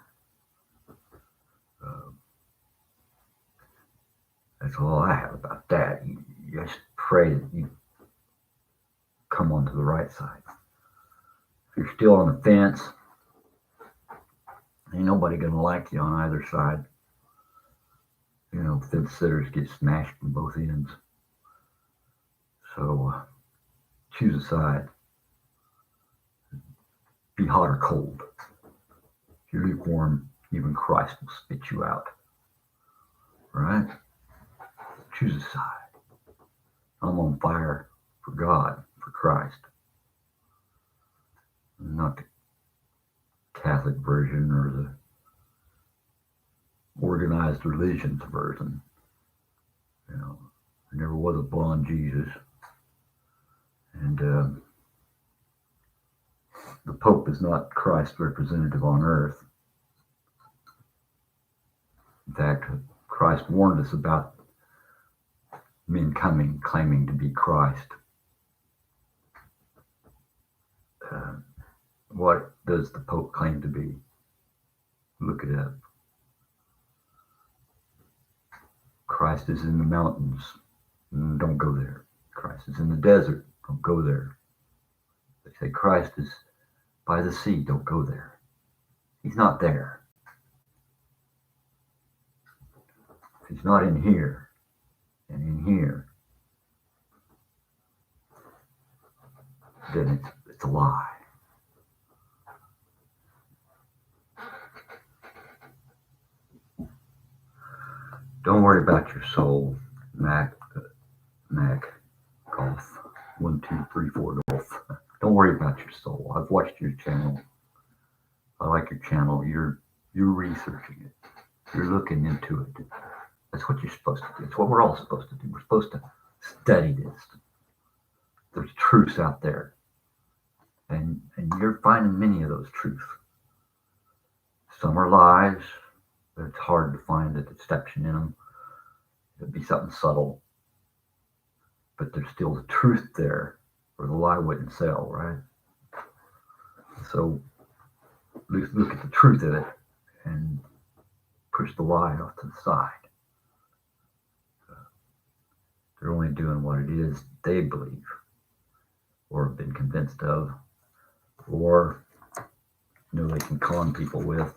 That's all I have about that. You just pray that you come onto the right side. If you're still on the fence, ain't nobody gonna like you on either side. Fence sitters get smashed from both ends. So choose a side. Be hot or cold. If you're lukewarm, even Christ will spit you out. Right? Choose a side. I'm on fire for God, for Christ. Not the Catholic version or the organized religions version. There never was a blonde Jesus. And the Pope is not Christ's representative on earth. In fact, Christ warned us about men coming, claiming to be Christ. What does the Pope claim to be? Look it up. Christ is in the mountains. Don't go there. Christ is in the desert. Don't go there. They say Christ is by the sea. Don't go there. He's not there. If he's not in here and in here, then it's a lie. Don't worry about your soul, Mac Golf 1234 Golf. Don't worry about your soul. I've watched your channel. I like your channel. You're researching it. You're looking into it. That's what you're supposed to do. It's what we're all supposed to do. We're supposed to study this. There's truths out there, and you're finding many of those truths. Some are lies. But it's hard to find the deception in them. It'd be something subtle, but there's still the truth there, or the lie wouldn't sell, right? So look at the truth of it and push the lie off to the side. They're only doing what it is they believe, or have been convinced of, or they can con people with.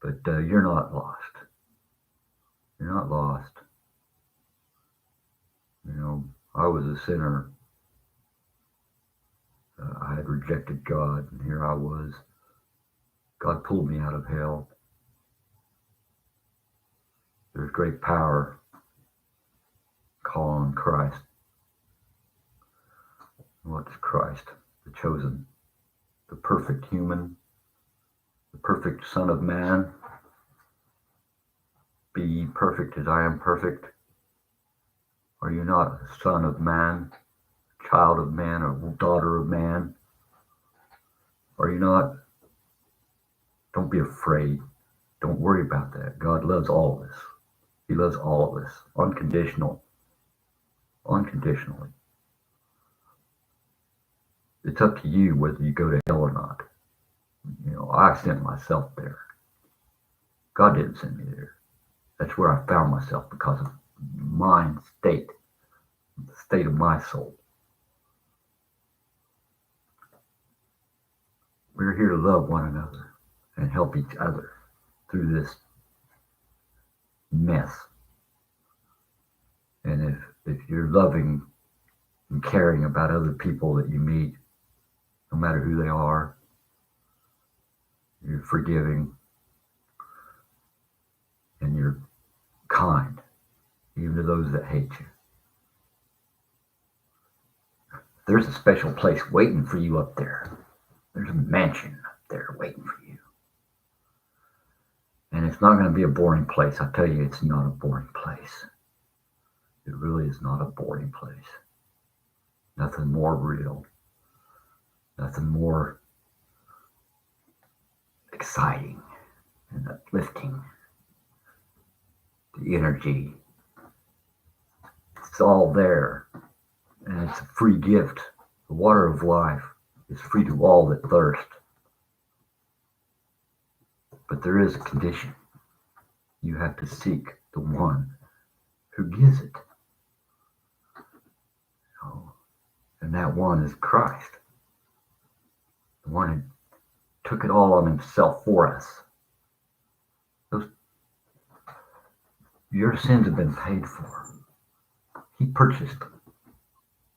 But you're not lost. You're not lost. I was a sinner. I had rejected God, and here I was. God pulled me out of hell. There's great power. Call on Christ. What's Christ? The chosen, the perfect human, the perfect Son of Man. Be ye perfect as I am perfect. Are you not a son of man, child of man, or daughter of man? Are you not? Don't be afraid. Don't worry about that. God loves all of us. He loves all of us. Unconditionally. It's up to you whether you go to hell or not. I sent myself there. God didn't send me there. That's where I found myself because of mind state, the state of my soul. We're here to love one another and help each other through this mess. And if you're loving and caring about other people that you meet, no matter who they are, you're forgiving and you're kind, even to those that hate you. There's a special place waiting for you up there. There's a mansion up there waiting for you. And it's not going to be a boring place. I tell you, it's not a boring place. It really is not a boring place. Nothing more real. Nothing more exciting and uplifting. The energy. It's all there. And it's a free gift. The water of life is free to all that thirst. But there is a condition. You have to seek the one who gives it. And that one is Christ. The one who took it all on himself for us. Your sins have been paid for. He purchased them.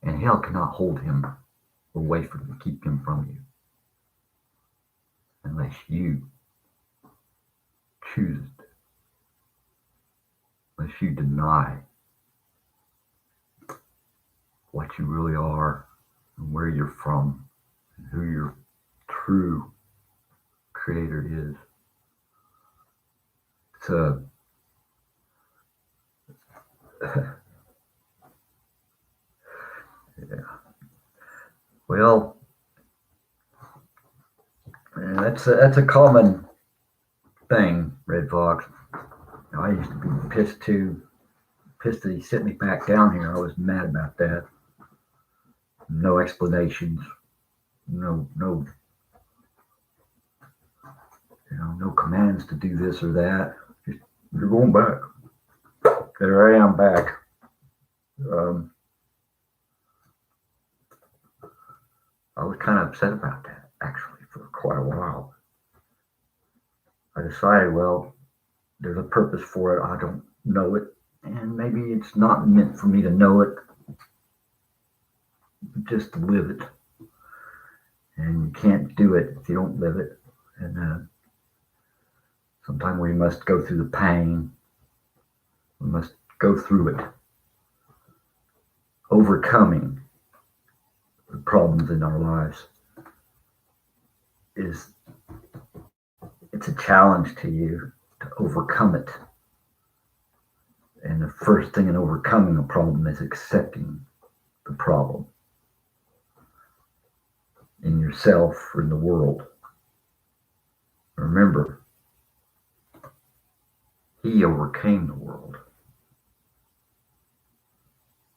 And hell cannot hold him away from you, keep him from you. Unless you choose it. Unless you deny what you really are and where you're from and who your true creator is. It's yeah. Well, that's a common thing, Red Fox. I used to be pissed that he sent me back down here. I was mad about that. No explanations. No commands to do this or that. Just, you're going back. There I am back. I was kind of upset about that, actually, for quite a while. I decided, well, there's a purpose for it. I don't know it. And maybe it's not meant for me to know it, just to live it. And you can't do it if you don't live it. And sometimes we must go through the pain. We must go through it. Overcoming the problems in our lives it's a challenge to you to overcome it. And the first thing in overcoming a problem is accepting the problem in yourself or in the world. Remember, he overcame the world.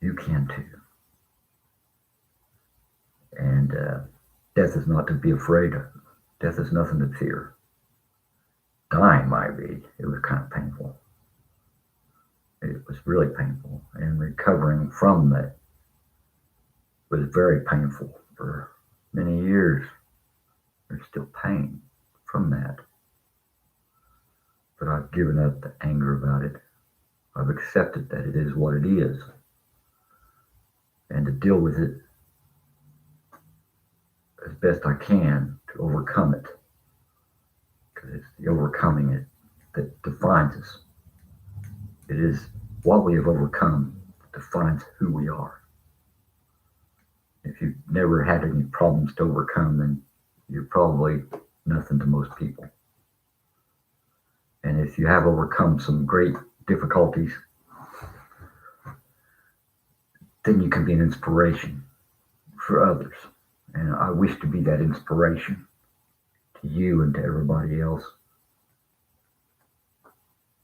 You can too. And death is not to be afraid of. Death is nothing to fear. Dying might be. It was kind of painful. It was really painful. And recovering from that was very painful for many years. There's still pain from that. But I've given up the anger about it. I've accepted that it is what it is. And to deal with it as best I can to overcome it. Because it's the overcoming it that defines us. It is what we have overcome that defines who we are. If you've never had any problems to overcome, then you're probably nothing to most people. And if you have overcome some great difficulties, then you can be an inspiration for others. And I wish to be that inspiration to you and to everybody else.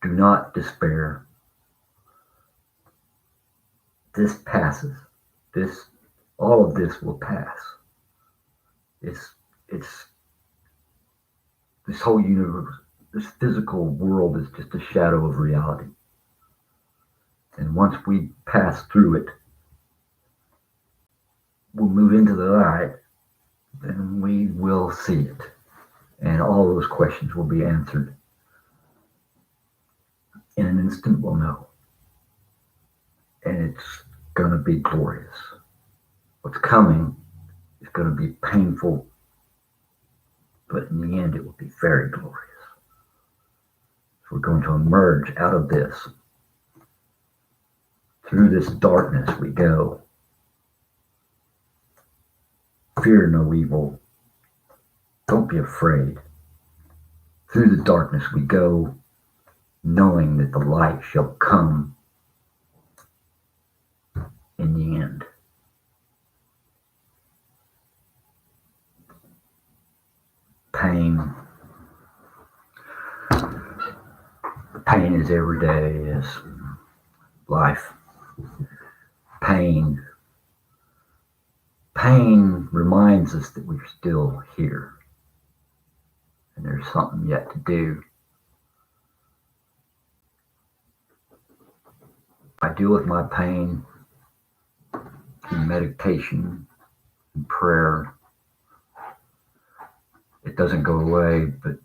Do not despair. This passes. All of this will pass. It's this whole universe this physical world is just a shadow of reality. And once we pass through it, we'll move into the light and we will see it. And all those questions will be answered. In an instant, we'll know. And it's going to be glorious. What's coming is going to be painful, but in the end, it will be very glorious. So we're going to emerge out of this. Through this darkness we go. Fear no evil. Don't be afraid. Through the darkness we go, knowing that the light shall come in the end. Pain. Pain is every day, is life. Pain. Pain reminds us that we're still here. And there's something yet to do. I deal with my pain in meditation and prayer. It doesn't go away, but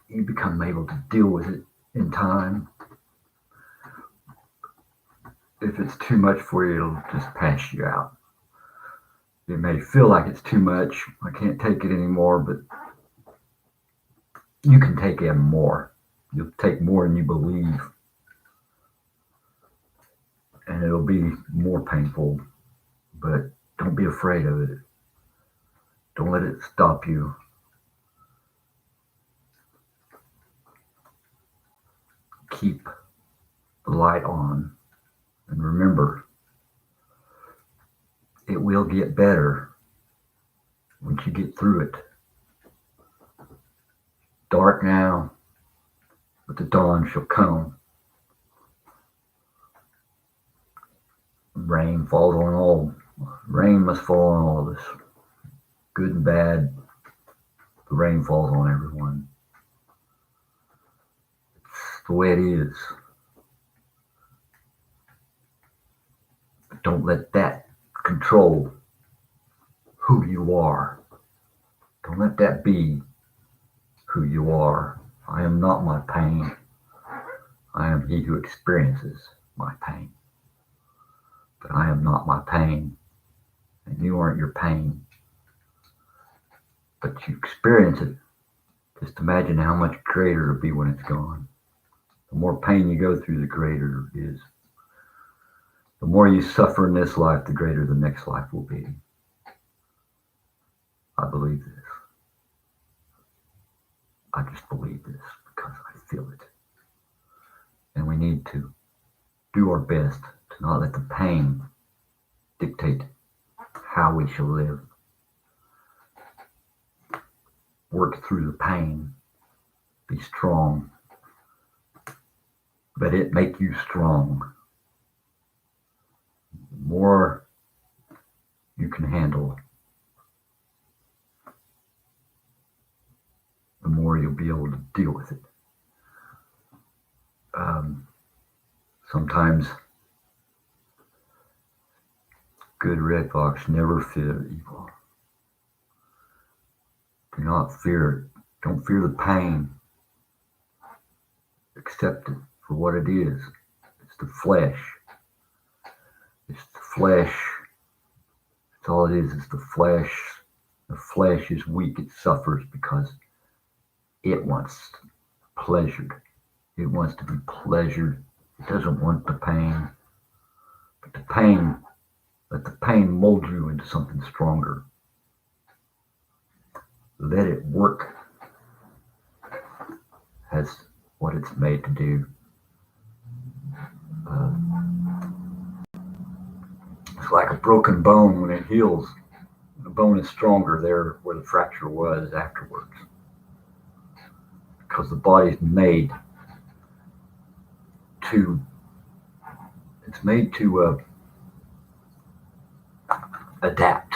you become able to deal with it in time. If it's too much for you, it'll just pass you out. It may feel like it's too much. I can't take it anymore, but you can take in more. You'll take more than you believe. And it'll be more painful, but don't be afraid of it. Don't let it stop you. Keep the light on. And remember, it will get better once you get through it. Dark now, but the dawn shall come. Rain falls on all. Rain must fall on all of us. Good and bad, the rain falls on everyone. It's the way it is. But don't let that control who you are. Don't let that be who you are. I am not my pain. I am he who experiences my pain. But I am not my pain, and you aren't your pain. But you experience it. Just imagine how much greater it'll be when it's gone. The more pain you go through, the greater it is. The more you suffer in this life, the greater the next life will be. I believe this. I just believe this because I feel it. And we need to do our best to not let the pain dictate how we shall live. Work through the pain. Be strong. Let it make you strong. The more you can handle, the more you'll be able to deal with it. Sometimes good red fox never fear evil. Do not fear it. Don't fear the pain. Accept it for what it is. It's the flesh. It's the flesh. That's all it is. It's the flesh. The flesh is weak. It suffers because it wants pleasured. It wants to be pleasured. It doesn't want the pain. But the pain, let the pain mold you into something stronger. Let it work as what it's made to do. It's like a broken bone when it heals. The bone is stronger there where the fracture was afterwards. Because the body's made to, it's made to adapt.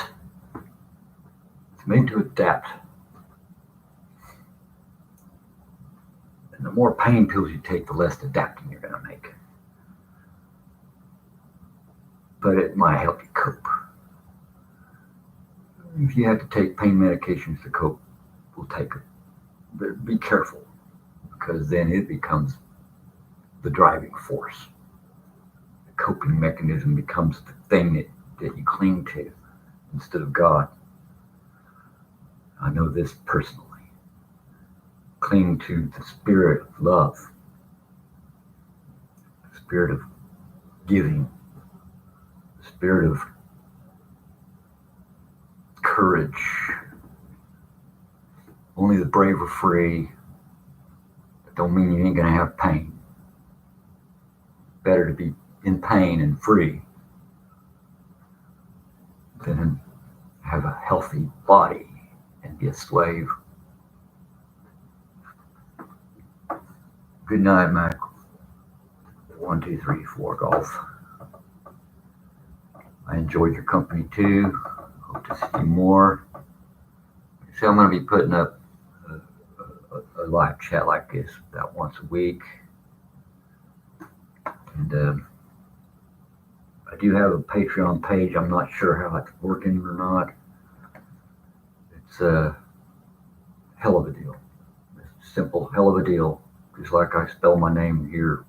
It's made to adapt. more pain pills you take, the less adapting you're going to make. But it might help you cope. If you have to take pain medications to cope, we'll take it. But be careful, because then it becomes the driving force. The coping mechanism becomes the thing that you cling to instead of God. I know this personally. Cling to the spirit of love, the spirit of giving, the spirit of courage. Only the brave are free. That don't mean you ain't gonna have pain. Better to be in pain and free than have a healthy body and be a slave. Good night, Mac. 1, 2, 3, 4 golf. I enjoyed your company too. Hope to see you more. So I'm going to be putting up a live chat like this about once a week. And I do have a Patreon page. I'm not sure how it's working or not. It's a hell of a deal. It's a simple hell of a deal. Just like I spell my name here.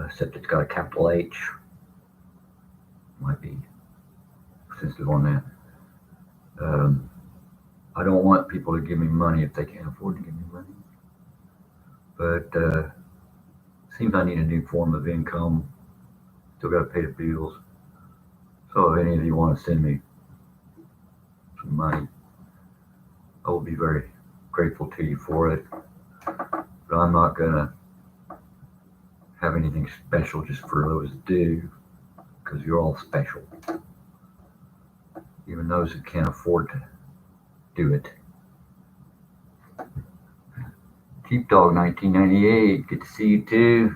Except it's got a capital H. Might be sensitive on that. I don't want people to give me money if they can't afford to give me money. But seems I need a new form of income. Still got to pay the bills. So if any of you want to send me some money, I will be very grateful to you for it. But I'm not going to have anything special just for those that do, because you're all special. Even those who can't afford to do it. Sheepdog 1998, good to see you too.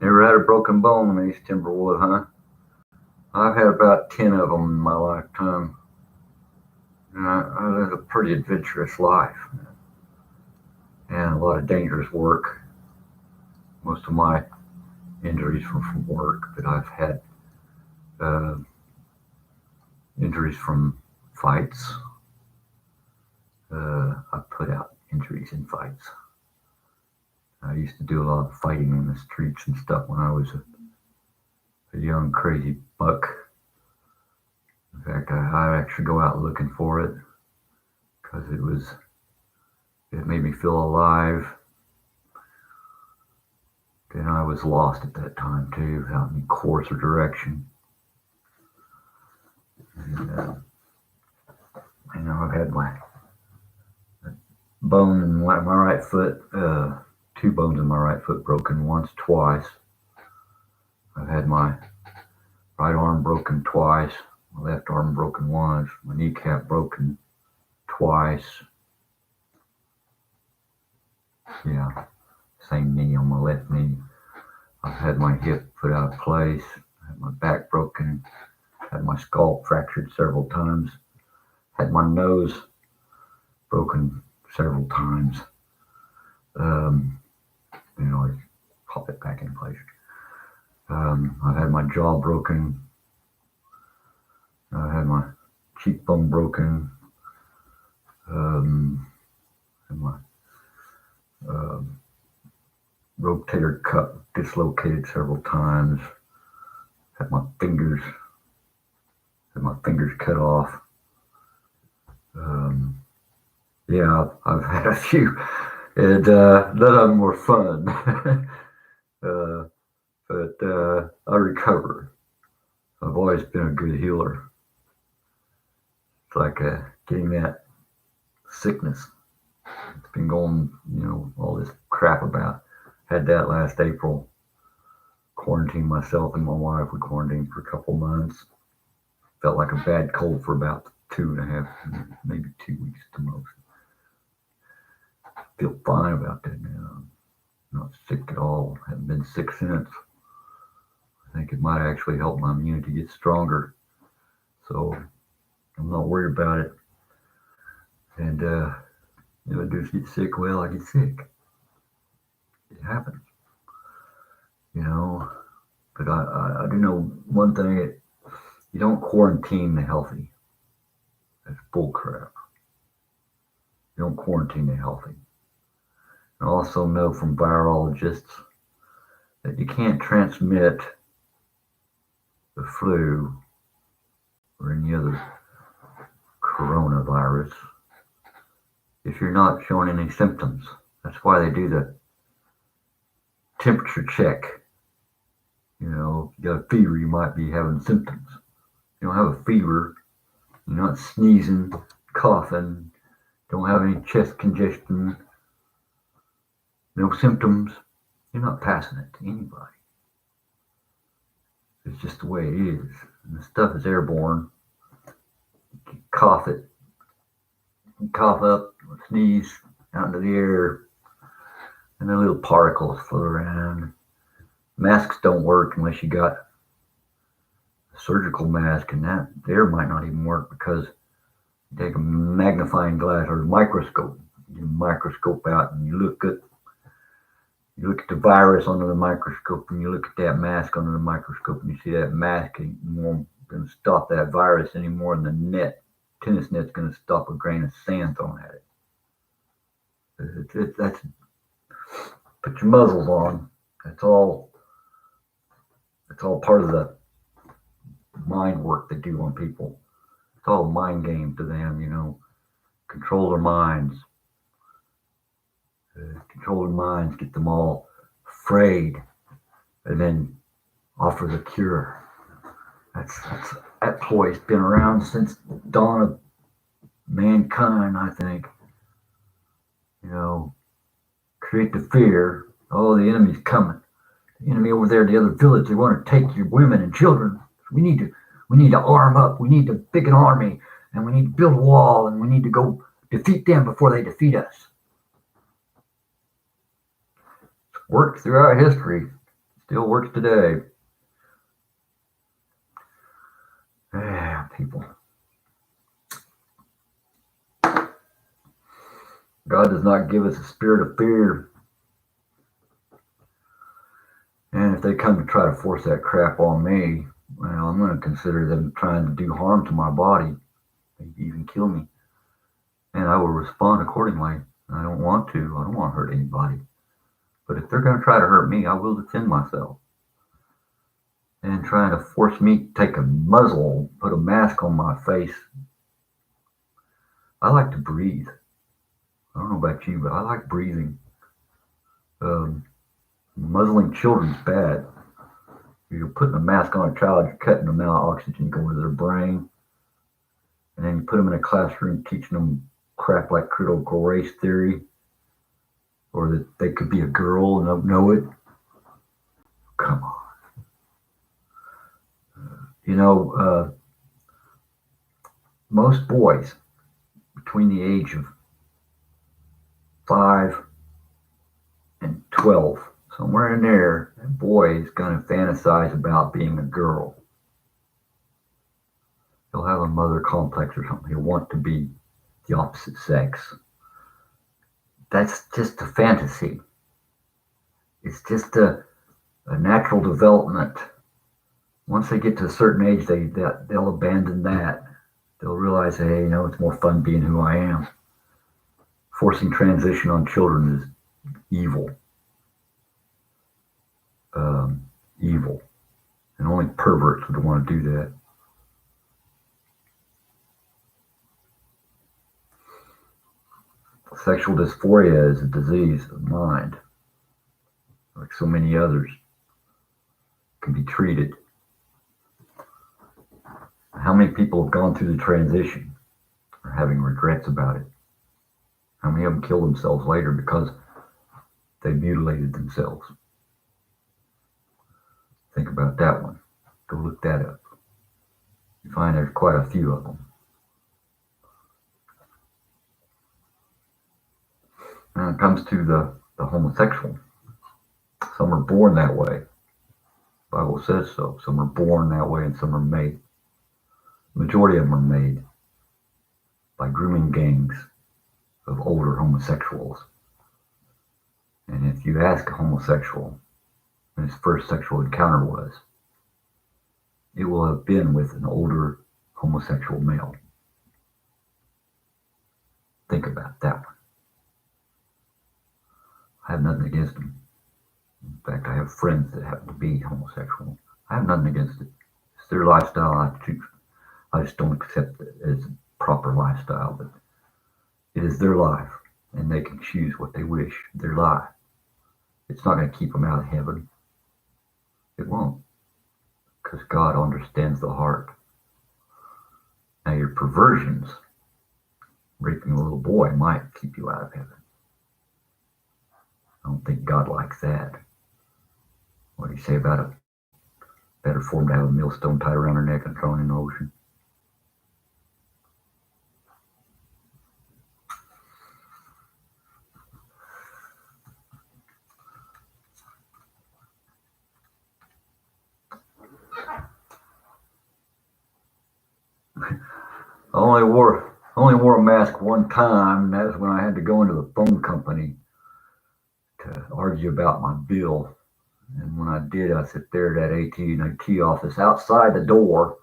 Never had a broken bone in East Timberwood, huh? I've had about 10 of them in my lifetime. And I live a pretty adventurous life. And a lot of dangerous work. Most of my injuries were from work, but I've had injuries from fights. I put out injuries in fights. I used to do a lot of fighting in the streets and stuff when I was a young crazy buck. In fact, I actually go out looking for it because it made me feel alive. Then I was lost at that time too, without any course or direction. And I've had my bone in my right foot, 2 bones in my right foot broken once, twice. I've had my right arm broken twice, my left arm broken once, my kneecap broken twice. Yeah, same knee on my left knee. I've had my hip put out of place, had my back broken, had my skull fractured several times, had my nose broken several times. I pop it back in place. I've had my jaw broken. I had my cheekbone broken. Had my rotator cuff dislocated several times. Had my fingers cut off. Yeah, I've had a few, and none of them were fun. But I recover. I've always been a good healer. It's like getting that sickness. It's been going, all this crap about. Had that last April. quarantined myself and my wife. We quarantined for a couple months. Felt like a bad cold for about 2.5, maybe 2 weeks at the most. Feel fine about that now. Not sick at all. Haven't been sick since. I think it might actually help my immunity get stronger. So I'm not worried about it. And if I do get sick, well, I get sick. It happens, you know. But I do know one thing: you don't quarantine the healthy. That's bull crap. You don't quarantine the healthy. I also know from virologists that you can't transmit the flu or any other coronavirus if you're not showing any symptoms. That's why they do the temperature check. You know, if you got a fever, you might be having symptoms. If you don't have a fever, you're not sneezing, coughing, don't have any chest congestion, no symptoms, you're not passing it to anybody. It's just the way it is. And the stuff is airborne. You can cough it, you cough up, sneeze out into the air, and the little particles float around. Masks don't work unless you got a surgical mask, and that there might not even work because you take a magnifying glass or a microscope, you microscope out, and you look at the virus under the microscope, and you look at that mask under the microscope, and you see that mask ain't going to stop that virus any more than the tennis net's going to stop a grain of sand thrown at it. That's put your muzzles on. That's all part of the mind work they do on people. It's all a mind game to them, you know. Control their minds. Control their minds, get them all afraid, and then offer the cure. That ploy's been around since the dawn of mankind, I think. You know, create the fear. Oh, the enemy's coming. The enemy over there in the other village, they want to take your women and children. We need to arm up. We need to big an army, and we need to build a wall, and we need to go defeat them before they defeat us. It's worked throughout history. Still works today. Yeah, people. God does not give us a spirit of fear. And if they come to try to force that crap on me, well, I'm going to consider them trying to do harm to my body, maybe even kill me. And I will respond accordingly. I don't want to. I don't want to hurt anybody. But if they're going to try to hurt me, I will defend myself. And trying to force me to take a muzzle, put a mask on my face. I like to breathe. I don't know about you, but I like breathing. Muzzling children's bad. You're putting a mask on a child, you're cutting them out, oxygen going to their brain. And then you put them in a classroom teaching them crap like critical race theory, or that they could be a girl and don't know it. Come on. You know, most boys between the age of 5 and 12, somewhere in there, a boy is going to fantasize about being a girl. He'll have a mother complex or something. He'll want to be the opposite sex. That's just a fantasy. It's just a natural development. Once they get to a certain age, they'll abandon that. They'll realize, hey, you know, it's more fun being who I am. Forcing transition on children is evil. Evil. And only perverts would want to do that. Sexual dysphoria is a disease of mind, like so many others. It can be treated. How many people have gone through the transition are having regrets about it? How many of them kill themselves later because they mutilated themselves? about that one. Go look that up. You find there's quite a few of them. When it comes to the homosexual, some are born that way. The Bible says so. Some are born that way and some are made. The majority of them are made by grooming gangs of older homosexuals. And if you ask a homosexual when his first sexual encounter was, it will have been with an older homosexual male. Think about that one. I have nothing against them. In fact, I have friends that happen to be homosexual. I have nothing against it. It's their lifestyle. I just don't accept it as a proper lifestyle, but it is their life, and they can choose what they wish. Their life. It's not going to keep them out of heaven. It won't, because God understands the heart. Now, your perversions, raping a little boy, might keep you out of heaven. I don't think God likes that. What do you say about it? Better for him to have a millstone tied around her neck and thrown in the ocean. I only wore a mask one time, and that was when I had to go into the phone company to argue about my bill. And when I did, I sat there at that AT&T office outside the door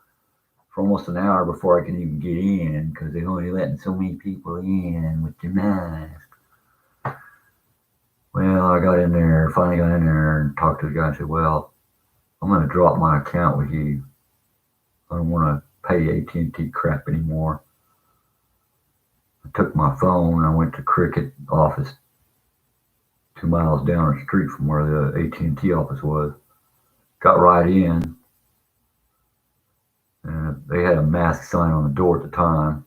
for almost an hour before I could even get in, because they only letting so many people in with their mask. Well, I finally got in there and talked to the guy and said, well, I'm going to drop my account with you. I don't want to pay AT&T crap anymore. I took my phone and I went to Cricket office 2 miles down the street from where the AT&T office was. Got right in. And they had a mask sign on the door at the time.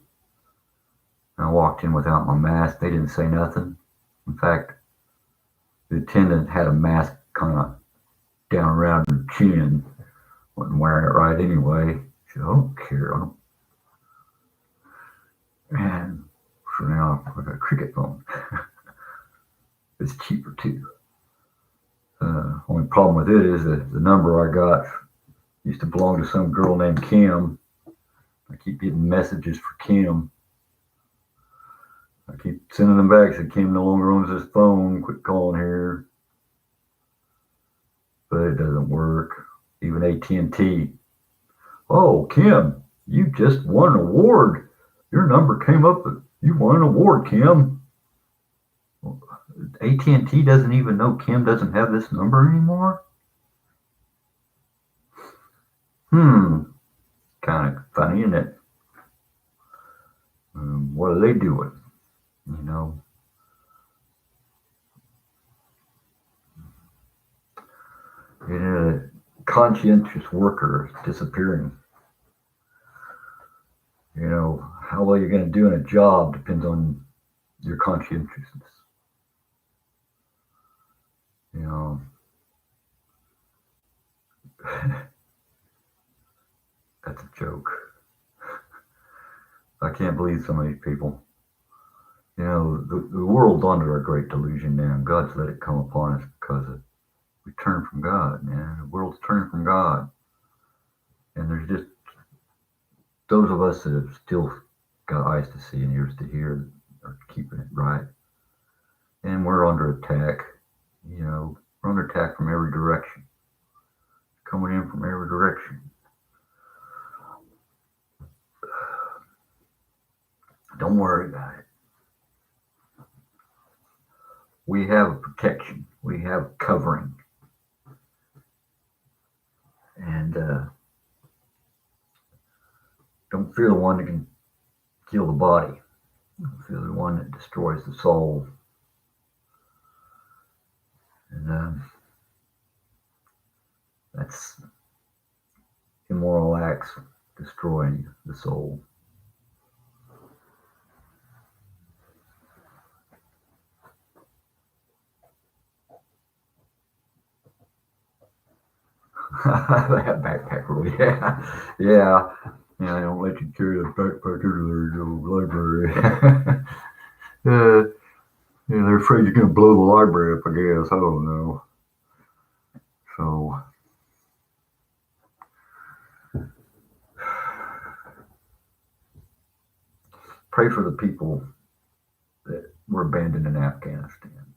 And I walked in without my mask. They didn't say nothing. In fact, the attendant had a mask kind of down around her chin. Wasn't wearing it right anyway. She said, I don't care. And so now I got a Cricket phone. It's cheaper too. Only problem with it is that the number I got used to belong to some girl named Kim. I keep getting messages for Kim. I keep sending them back. Said Kim no longer owns this phone. Quit calling here. But it doesn't work. Even AT&T. Oh, Kim, you just won an award. Your number came up. You won an award, Kim. AT&T doesn't even know Kim doesn't have this number anymore? Kind of funny, isn't it? What are they doing? You know? A conscientious worker is disappearing. You know, how well you're going to do in a job depends on your conscientiousness. You know, that's a joke. I can't believe some of these people. You know, the world's under a great delusion now. God's let it come upon us because we turn from God, man. The world's turning from God. And there's just those of us that have still got eyes to see and ears to hear are keeping it right. And we're under attack. You know, we're under attack from every direction. Coming in from every direction. Don't worry about it. We have protection. We have covering. And don't fear the one that can kill the body. Fear the one that destroys the soul. And that's immoral acts destroying the soul. That backpack rule, yeah. Yeah. Yeah, they don't let you carry the backpack into the library. Yeah, they're afraid you're going to blow the library up, I guess. I don't know. So, pray for the people that were abandoned in Afghanistan.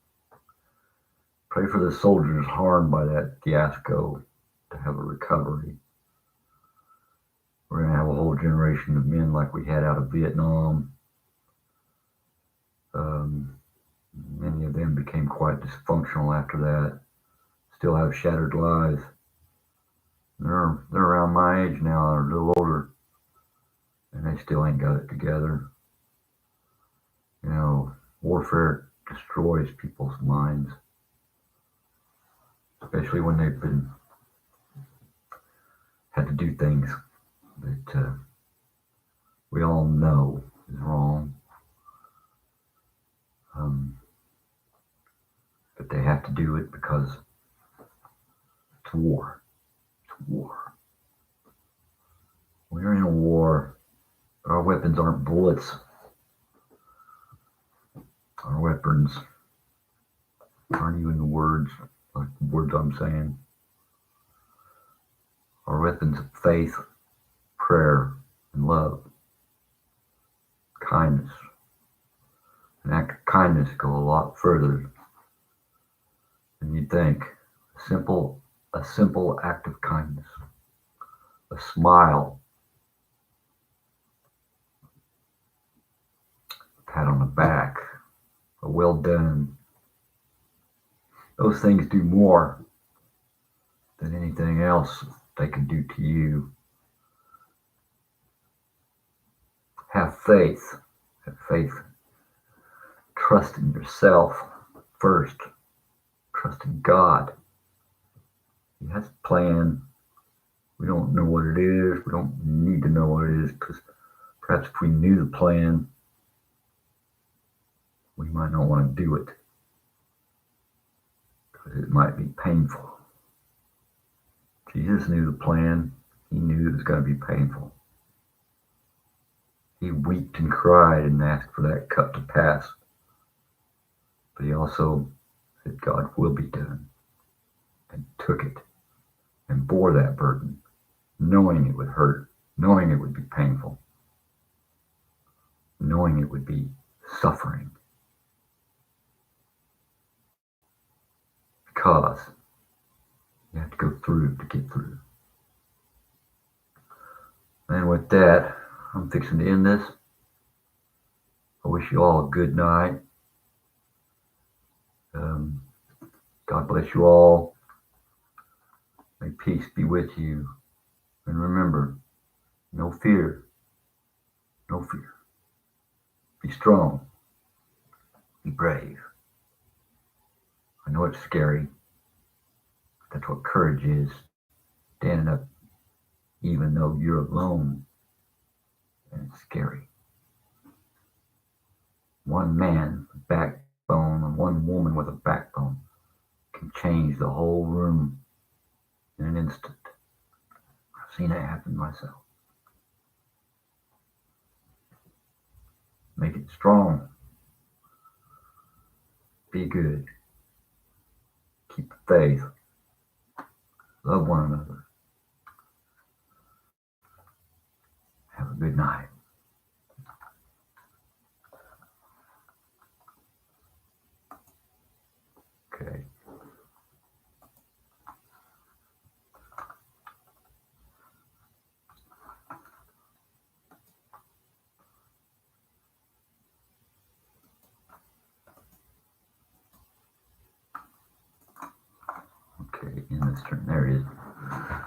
Pray for the soldiers harmed by that fiasco to have a recovery. We're going to have a whole generation of men like we had out of Vietnam. Many of them became quite dysfunctional after that. Still have shattered lives. They're around my age now, or a little older, and they still ain't got it together. You know, warfare destroys people's minds, especially when they've been had to do things that we all know is wrong. But they have to do it because it's war. It's war. We're in a war. Our weapons aren't bullets. Our weapons aren't even the words, like the words I'm saying. Our weapons of faith, prayer, and love, kindness. An act of kindness go a lot further than you'd think. A simple act of kindness, a smile, a pat on the back, a well done. Those things do more than anything else they can do to you. Have faith. Have faith. Trust in yourself first. Trust in God. He has a plan. We don't know what it is. We don't need to know what it is, because perhaps if we knew the plan, we might not want to do it, because it might be painful. Jesus knew the plan. He knew it was going to be painful. He wept and cried and asked for that cup to pass. But he also said, God will be done, and took it and bore that burden, knowing it would hurt, knowing it would be painful, knowing it would be suffering. Because you have to go through to get through. And with that, I'm fixing to end this. I wish you all a good night. God bless you all. May peace be with you. And remember, no fear. No fear. Be strong. Be brave. I know it's scary. That's what courage is. Standing up even though you're alone. And it's scary. One man with a backbone and one woman with a backbone can change the whole room in an instant. I've seen it happen myself. Make it strong. Be good. Keep the faith. Love one another. Have a good night. Okay. Okay, in this turn, there it is.